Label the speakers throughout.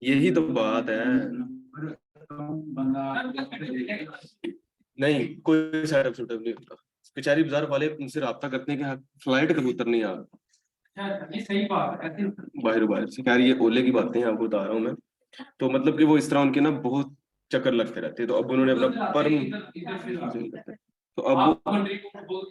Speaker 1: यही तो बात है। नहीं, कोई साइड शूटर नहीं होता। बेचारी बाजार वाले उनसे राब्ता करते हैं कि फ्लाइट कबूतर नहीं आ रहा। सही बात है। बाहर बाहर से, खैर ये ओले की बातें हैं, आपको बता रहा हूँ मैं। तो मतलब कि वो इस तरह उनके ना बहुत चक्कर लगते रहते हैं, तो अब उन्होंने अपना परम, तो अब वो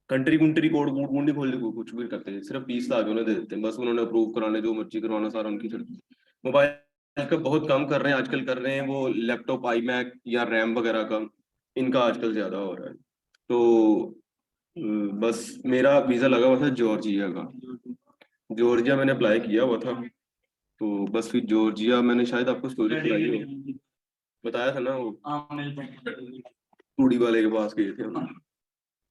Speaker 1: कंट्री कुंट्री कोड कूड कूड नहीं खोलने को कुछ भी करते हैं, सिर्फ 20 लाख उन्हें दे देते हैं, बस उन्होंने अप्रूव कराने जो मर्जी करवाना सारा उनकी चलती। मोबाइल का बहुत कम कर रहे हैं आजकल, कर रहे हैं वो लैपटॉप आई मैक या रैम वगैरह का, इनका आजकल ज्यादा हो रहा है। तो बस मेरा वीजा लगा हुआ था जॉर्जिया का। जॉर्जिया मैंने अप्लाई किया हुआ था, तो बस फिर जॉर्जिया मैंने शायद आपको स्टोरी बताई हो, बताया था ना वो टूडी वाले के पास गए थे हम।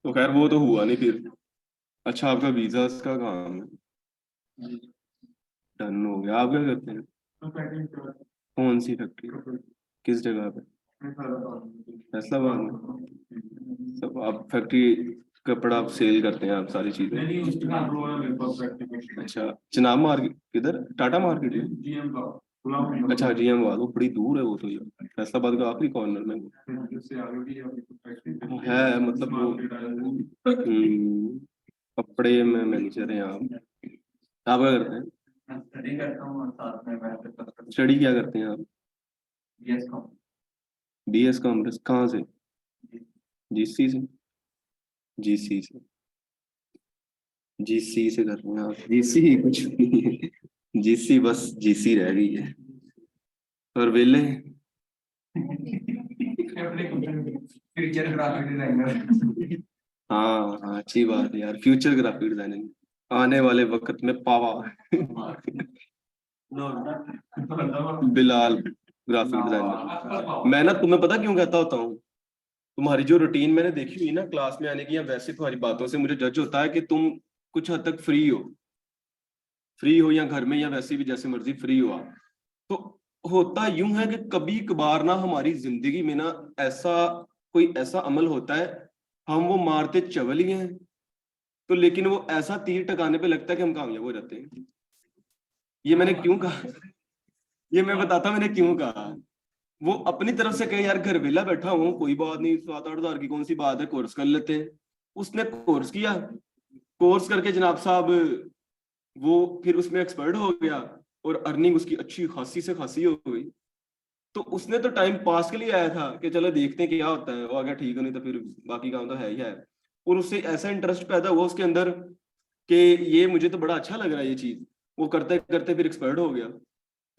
Speaker 1: तो खैर वो तो हुआ नहीं फिर। अच्छा, आपका वीजा का काम है, डन हो गया। आप क्या करते हैं? कौन सी फैक्ट्री, किस जगह पे? फैसलाबाद में। सब आप फैक्ट्री कपड़ा आप सेल करते हैं, आप सारी चीजें? अच्छा, चनाब मार्केट किधर, टाटा मार्केट है? अच्छा, जीएम वाला वो बड़ी दूर है वो तो, ये फैसलाबाद का आखिरी कॉर्नर में है, मतलब वो कपड़े में मैनेजर हैं आप क्या करते हैं? स्टडी करता हूँ और साथ में मैं स्टडी क्या करते हैं आप? बीएस कॉमर्स कहाँ से? जीसी से? जीसी से, जीसी से कर रहे हैं आप? जीसी कुछ नहीं है, जीसी बस जीसी रह गई है। और वेले फ्यूचर ग्राफिक डिजाइनर। हाँ हाँ, अच्छी बात है यार, फ्यूचर ग्राफिक डिजाइनिंग आने वाले वक्त में पावा। Bilal graphic designer. मैं ना तुम्हें पता क्यों कहता होता हूँ, तुम्हारी जो रूटीन मैंने देखी हुई ना क्लास में आने की, या वैसे तुम्हारी बातों से मुझे जज होता है कि तुम कुछ हद तक फ्री हो या घर में, या वैसे भी जैसे मर्जी फ्री हो आप। तो होता यूं है कि कभी कभार ना हमारी जिंदगी में ना ऐसा कोई ऐसा अमल होता है, हम वो मारते चवल ही हैं, तो लेकिन वो ऐसा तीर टकाने पे लगता है कि हम कामयाब हो जाते हैं। ये मैंने क्यों कहा, ये मैं बताता मैंने क्यों कहा। वो अपनी तरफ से कहे यार घर वेला बैठा हूँ, कोई बात नहीं, 7-8 हज़ार की कौन सी बात है, कोर्स कर लेते हैं। उसने कोर्स किया, कोर्स करके जनाब साहब वो फिर उसमें एक्सपर्ट हो गया, और अर्निंग उसकी अच्छी खासी से खासी हो गई। तो उसने तो टाइम पास के लिए आया था कि चलो देखते हैं क्या होता है, वो आ गया ठीक है, नहीं तो फिर बाकी काम तो है ही है। और उससे ऐसा इंटरेस्ट पैदा हुआ उसके अंदर कि ये मुझे तो बड़ा अच्छा लग रहा है ये चीज, वो करते करते फिर एक्सपर्ट हो गया।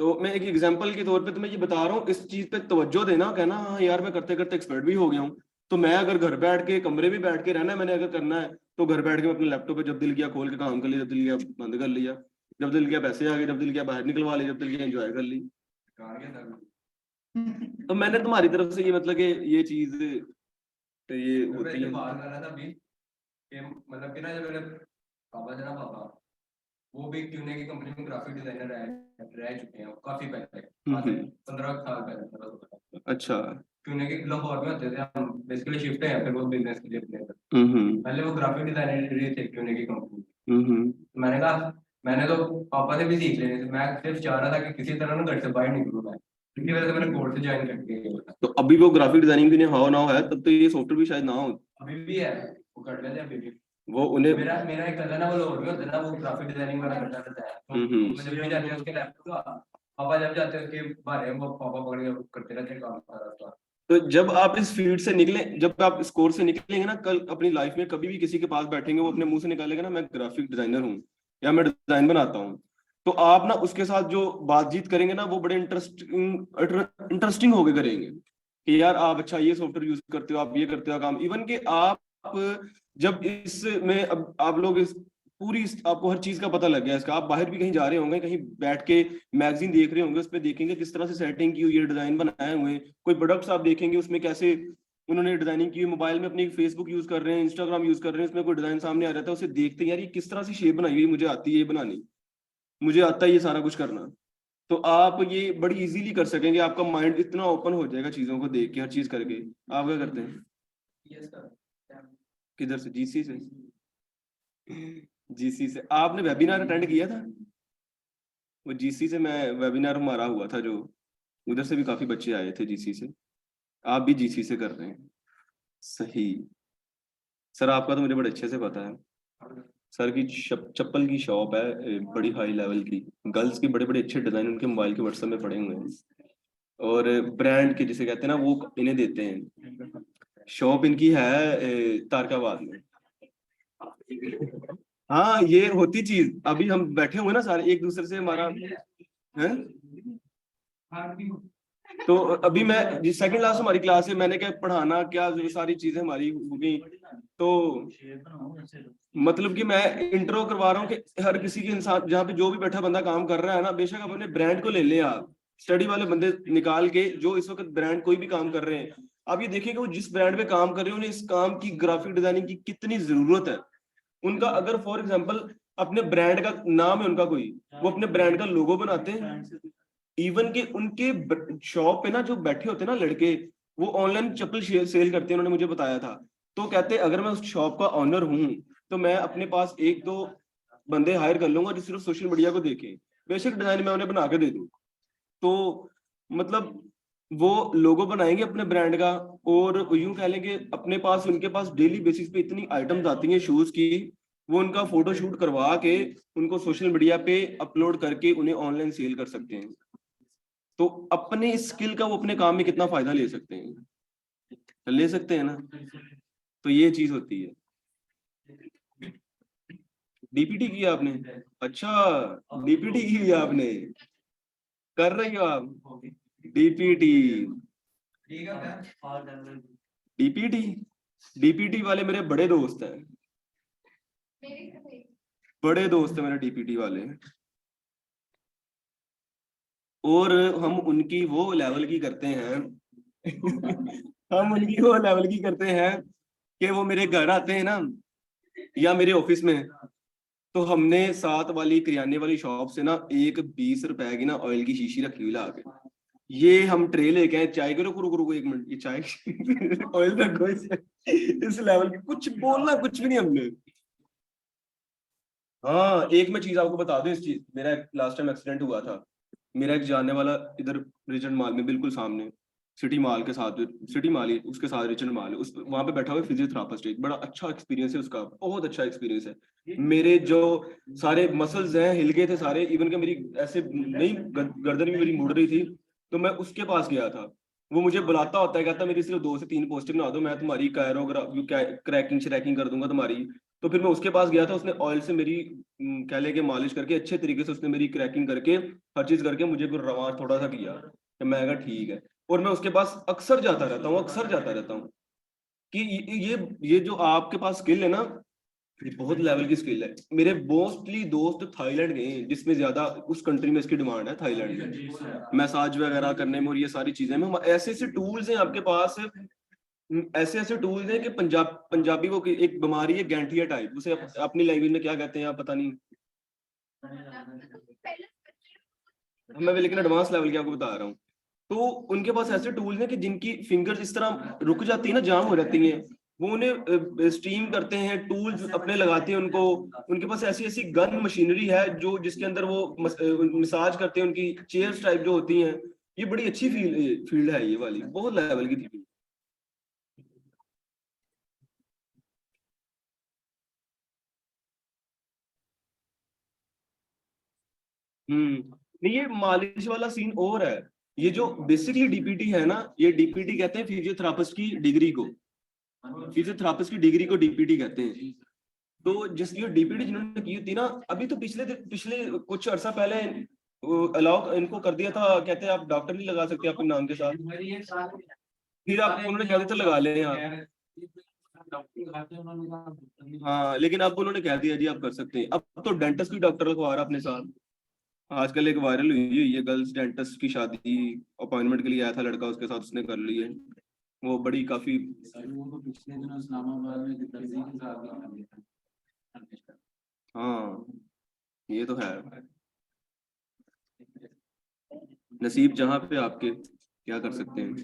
Speaker 1: तो मैं एक एग्जांपल के तौर पे तुम्हें ये बता रहा हूँ, इस चीज पे तवज्जो देना, कहना हाँ यार मैं करते करते एक्सपर्ट भी हो गया हूँ। तो मैं अगर घर बैठ के कमरे में बैठ के रहना है, मैंने अगर करना है, तो घर बैठ के मैं अपने लैपटॉप पे जब दिल किया खोल के काम कर लिया, जब दिल किया बंद कर लिया, जब दिल किया पैसे आ गए, जब दिल किया बाहर निकलवा लिया, जब दिल किया एंजॉय कर ली। तो मैंने तुम्हारी तरफ से ये मतलब कि ये चीज, तो ये होती है बात कर रहा था अभी कि मतलब कि ना जब मेरे पापा थे ना, पापा वो भी क्यूने की कंपनी में ग्राफिक डिजाइनर रह चुके हैं काफी पहले, 15 साल पहले। अच्छा, क्यूने के लाहौर में होते थे हम, बेसिकली शिफ्ट है फिर वो बिजनेस के लिए पहले वो ग्राफिक डिजाइनर थे क्यूने की कंपनी। मैंने कहा मैंने तो पापा से भी सीख लेने थे, मैं सिर्फ चाह रहा था कि किसी तरह ना घर से बाहर निकलूं मैं, इसी वजह से मैंने कोर्स ज्वाइन करके। तो अभी वो ग्राफिक डिजाइनिंग भी नहीं हाउ ना है, तब तो ये सॉफ्टवेयर भी शायद ना हो। अभी भी है, वो कर लेते हैं अभी भी। वो उन्हें मेरा मेरा एक कजन है, वो लाहौर में होता है ना, वो ग्राफिक डिजाइनिंग वाला करता रहता है। तो जब भी जाते हैं उसके लैपटॉप का, पापा जब जाते हैं उसके बारे में वो पापा पकड़ के करते रहते हैं काम सारा। तो जब आप इस फील्ड से निकले, जब आप इस कोर्स से निकलेंगे ना, कल अपनी लाइफ में कभी भी किसी के पास बैठेंगे, वो अपने मुंह से निकालेगा ना मैं ग्राफिक डिजाइनर हूँ या मैं डिजाइन बनाता हूँ, तो आप ना उसके साथ जो बातचीत करेंगे ना, वो बड़े इंटरेस्टिंग होके करेंगे कि यार आप अच्छा ये सॉफ्टवेयर यूज करते हो, आप ये करते हो काम, इवन कि आप जब इसमें अब आप लोग इस पूरी आपको हर चीज का पता लग गया इसका, आप बाहर भी कहीं जा रहे होंगे, कहीं बैठ के मैगजीन देख रहे होंगे, उस पर देखेंगे किस तरह से सेटिंग की हुई है, डिजाइन बनाए हुए हैं, कोई प्रोडक्ट्स आप देखेंगे उसमें कैसे उन्होंने डिजाइनिंग की, मोबाइल में अपनी फेसबुक यूज कर रहे हैं, इंस्टाग्राम यूज कर रहे हैं, उसमें कोई डिजाइन सामने आ रहा था, उसे देखते हैं यार ये किस तरह से शेप बनाई हुई, मुझे आती है ये बनानी, मुझे आता है ये सारा कुछ करना। तो आप ये बड़ी इजीली कर सकेंगे, आपका माइंड इतना ओपन हो जाएगा चीजों को देख के, हर चीज करके। आप क्या करते हैं? Yes, sir. किधर से, जीसी से? जीसी से आपने वेबिनार अटेंड किया था?
Speaker 2: वो जीसी से मैं वेबिनार हमारा हुआ था जो, उधर से भी काफी बच्चे आए थे जीसी से। आप भी जीसी से कर रहे हैं? सही। सर आपका तो मुझे बड़े अच्छे से पता है। सर की चप्पल की शॉप है, बड़ी हाई लेवल की। गर्ल्स के बड़े बड़े अच्छे डिजाइन उनके मोबाइल के व्हाट्सएप में पड़े हुए हैं। और ब्रांड के जिसे कहते हैं ना, वो इन्हें देते हैं। शॉप इनकी है तारकाबाद में। हाँ ये होती चीज, अभी हम बैठे हुए ना सारे एक दूसरे से हमारा है। तो अभी मैं जिस सेकंड क्लास हमारी क्लास है, मैंने क्या पढ़ाना क्या, जो सारी चीजें हमारी हो गई। तो मतलब कि मैं इंट्रो करवा रहा हूँ कि हर किसी के इंसान जहाँ पे जो भी बैठा बंदा काम कर रहा है ना, बेशक आप अपने ब्रांड को ले ले, आप स्टडी वाले बंदे निकाल के जो इस वक्त ब्रांड कोई भी काम कर रहे हैं, आप ये देखिए कि वो जिस ब्रांड पे काम कर रहे हैं उन्हें इस काम की ग्राफिक डिजाइनिंग की कितनी जरूरत है। उनका अगर फॉर एग्जाम्पल अपने ब्रांड का नाम है उनका कोई, वो अपने ब्रांड का लोगो बनाते हैं। इवन के उनके शॉप पे ना जो बैठे होते हैं ना लड़के, वो ऑनलाइन चप्पल सेल करते हैं, उन्होंने मुझे बताया था। तो कहते हैं अगर मैं उस शॉप का ऑनर हूँ तो मैं अपने पास एक दो बंदे हायर कर लूंगा जो सिर्फ सोशल मीडिया को देखें, बेसिक डिजाइन मैं उन्हें बना के दे दूँ। तो मतलब वो लोगो बनाएंगे अपने ब्रांड का, और यूं कह लेंगे अपने पास उनके पास डेली बेसिस पे इतनी आइटम्स आती हैं शूज की, वो उनका फोटो शूट करवा के उनको सोशल मीडिया पे अपलोड करके उन्हें ऑनलाइन सेल कर सकते हैं। तो अपने स्किल का वो अपने काम में कितना फायदा ले सकते हैं, ले सकते हैं ना। तो ये चीज होती है। डीपीटी किया आपने? अच्छा, डीपीटी की आपने, कर रही हो आप डीपीटी? डीपीटी, डीपीटी वाले मेरे बड़े दोस्त हैं, बड़े दोस्त हैं मेरे डीपीटी वाले। और हम उनकी वो लेवल की करते हैं हम उनकी वो लेवल की करते हैं कि वो मेरे घर आते हैं ना या मेरे ऑफिस में, तो हमने साथ वाली किराने वाली शॉप से ना एक 20 रुपए की ना ऑयल की शीशी रखी हुई ला के, ये हम ट्रे लेके आए चाय के। रुको रुको रुको एक मिनट, ये चाय ऑयल रखो इस लेवल की, कुछ बोलना कुछ भी नहीं हमने। हाँ एक मैं चीज आपको बता दूं, इस चीज मेरा लास्ट टाइम एक्सीडेंट हुआ था। मेरा एक जानने वाला इधर रिचर्ड माल में बिल्कुल सामने, सिटी माल के साथ, सिटी माल ही उसके साथ रिचर्ड माल है, उस वहां पे बैठा हुआ फिजियोथेरापिस्ट, एक बड़ा अच्छा एक्सपीरियंस है उसका, बहुत अच्छा एक्सपीरियंस है। मेरे जो सारे मसल्स हैं हिल गए थे सारे, इवन के मेरी ऐसे नहीं गर्दन भी मेरी मुड़ रही थी। तो मैं उसके पास गया था, वो मुझे बुलाता होता है, कहता मेरी सिर्फ 2 से 3 पोस्टर बना दो, मैं तुम्हारी कायरोग्राफी क्रैकिंग श्रैकिंग कर दूंगा तुम्हारी। तो फिर मैं उसके पास गया था, उसने ऑयल से मेरी कह लेके मालिश करके अच्छे तरीके से उसने मेरी क्रैकिंग करके हर चीज करके मुझे फिर रवा थोड़ा सा किया, तो मैं कहा ठीक है। और मैं उसके पास अक्सर जाता रहता हूँ, अक्सर जाता रहता हूँ कि ये जो आपके पास स्किल है ना, ये बहुत लेवल की स्किल है। मेरे मोस्टली दोस्त थाईलैंड गए हैं, जिसमें ज्यादा उस कंट्री में इसकी डिमांड है, थाईलैंड में मसाज वगैरह करने में, और ये सारी चीजें में ऐसे ऐसे टूल्स हैं आपके पास, ऐसे ऐसे टूल्स हैं कि पंजाबी वो एक बीमारी है गैंठिया टाइप, उसे अपनी लैंग्वेज में क्या कहते हैं आप पता नहीं, मैं लेकिन एडवांस लेवल की आपको बता रहा हूँ। तो उनके पास ऐसे टूल्स हैं कि जिनकी फिंगर्स इस तरह रुक जाती है ना, जाम हो जाती हैं, वो उन्हें स्टीम करते हैं, टूल्स अपने लगाते हैं उनको। उनके पास ऐसी ऐसी गन मशीनरी है जो जिसके अंदर वो मसाज करते हैं, उनकी चेयर्स टाइप जो होती हैं। ये बड़ी अच्छी फील्ड है, ये वाली बहुत लेवल की थी। नहीं ये मालिश वाला सीन और है। ये जो बेसिकली डीपीटी है ना, ये डीपीटी कहते हैं फिजियोथेरापिस्ट की डिग्री को, फिजियोथेरापिस्ट की डिग्री को डीपीटी कहते हैं। तो जिस ये डीपीटी जिन्होंने की थी ना, अभी तो पिछले कुछ अर्सा पहले अलाउ इनको कर दिया था, कहते हैं आप डॉक्टर नहीं लगा सकते अपने नाम के साथ, फिर आप उन्होंने कह दिया था लगा लें आप। हाँ लेकिन अब उन्होंने कह दिया जी आप कर सकते हैं, अब तो डेंटिस्ट भी डॉक्टर लगवा रहा अपने साथ। आजकल एक वायरल हुई है गर्ल्स डेंटिस्ट की शादी, अपॉइंटमेंट के लिए आया था लड़का, उसके साथ उसने कर ली है। वो बड़ी काफी। हाँ ये तो है, नसीब जहाँ पे आपके, क्या कर सकते हैं।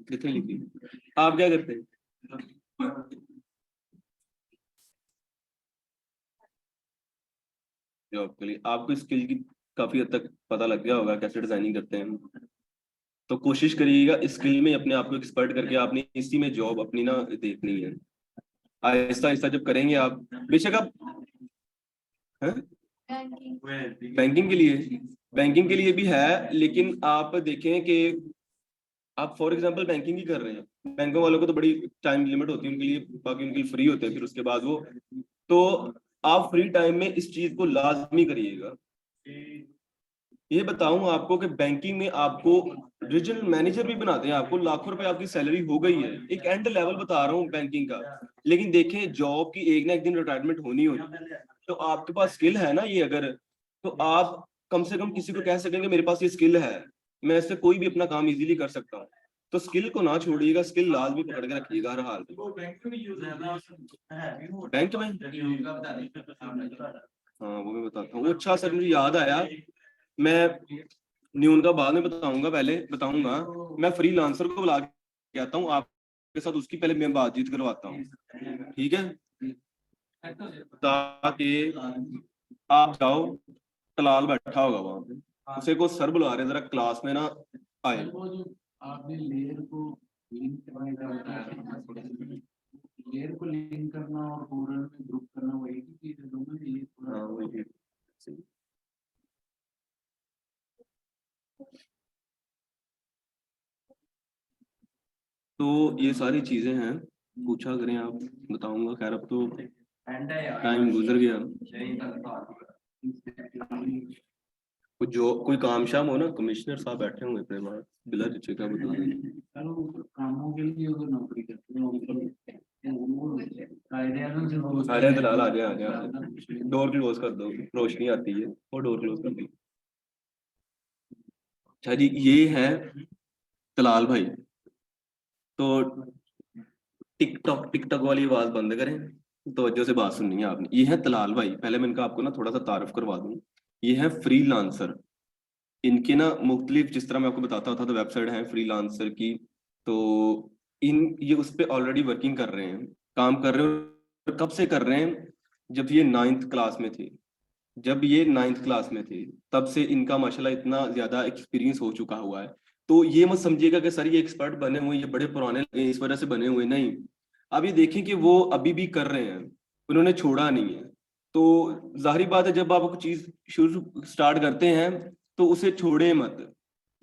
Speaker 2: कितने लिखी, आप क्या करते हैं? जॉब के लिए आपको स्किल की काफी हद तक पता लग गया होगा कैसे डिजाइनिंग करते हैं, तो कोशिश करिएगा स्किल में अपने आप को एक्सपर्ट करके आपने इसी में जॉब अपनी ना देखनी है। आहिस्ता आहिस्ता जब करेंगे आप, बेशक आप बैंकिंग के लिए, बैंकिंग के लिए भी है, लेकिन आप देखें कि आप फॉर एग्जांपल बैंकिंग ही कर रहे हैं, बैंकों वालों को तो बड़ी टाइम लिमिट होती है उनके लिए, बाकी उनके लिए फ्री होते हैं फिर उसके बाद वो, तो आप फ्री टाइम में इस चीज को लाजमी करिएगा। ये बताऊं आपको कि बैंकिंग में आपको रीजनल मैनेजर भी बनाते हैं, आपको लाखों रुपए आपकी सैलरी हो गई है, एक एंड लेवल बता रहा हूँ बैंकिंग का। लेकिन देखें जॉब की एक ना एक दिन रिटायरमेंट होनी होती, तो आपके पास स्किल है ना ये, अगर तो आप कम से कम किसी को कह सकेंगे मेरे पास ये स्किल है, मैं इससे कोई भी अपना काम इजीली कर सकता हूँ। तो स्किल को ना छोड़िएगा, स्किल लाजमी पकड़ के रखिएगा हर हाल में। बैंक में हाँ वो मैं बताता हूँ। अच्छा सर मुझे याद आया, मैं न्यून का बाद में बताऊंगा, पहले बताऊंगा मैं फ्रीलांसर को बुला के आता हूँ आपके साथ, उसकी पहले मैं बातचीत करवाता हूँ, ठीक है, ताकि आप जाओ, तलाल बैठा होगा वहां पे, उसे को सर बुला रहे जरा क्लास में ना आए।
Speaker 3: वो जो आपने लेयर को लिंक लेयर को लिंक करना और फोल्डर में ग्रुप करना वही की चीज है, दोनों ही
Speaker 2: हाँ वही। तो ये सारी चीजें हैं, पूछा करें आप, बताऊंगा। खैर अब तो टाइम गुजर गया, जो कोई काम शाम हो ना, कमिश्नर साहब बैठे होंगे अपने वहां बिला चचे का बता दें।
Speaker 3: कामों के लिए अगर नौकरी करते
Speaker 2: आ जाए दलाल, आ जाए, डोर क्लोज कर दो, रोशनी आती है, वो डोर क्लोज कर दी। अच्छा जी, ये है तलाल भाई। तो टिकटॉक टिकटॉक वाली आवाज बंद करें, तवज्जो से बात सुननी है आपने। ये है तलाल भाई, पहले मैं इनका आपको ना थोड़ा सा तारुफ करवा दूं। ये है फ्रीलांसर, इनके ना मुख्तलिफ, जिस तरह मैं आपको बताता था, तो वेबसाइट है फ्रीलांसर की, तो इन ये उस पर ऑलरेडी वर्किंग कर रहे हैं, काम कर रहे हैं। और कब से कर रहे हैं? जब ये 9th क्लास में थे, जब ये 9th क्लास में थे तब से इनका माशाल्लाह इतना ज्यादा एक्सपीरियंस हो चुका हुआ है। तो ये मत समझिएगा कि सर ये एक्सपर्ट बने हुए, ये बड़े पुराने लगे इस वजह से बने हुए, नहीं। अब ये देखें कि वो अभी भी कर रहे हैं, उन्होंने छोड़ा नहीं है। तो जाहिर बात है जब आप कोई चीज शुरू स्टार्ट करते हैं तो उसे छोड़े मत।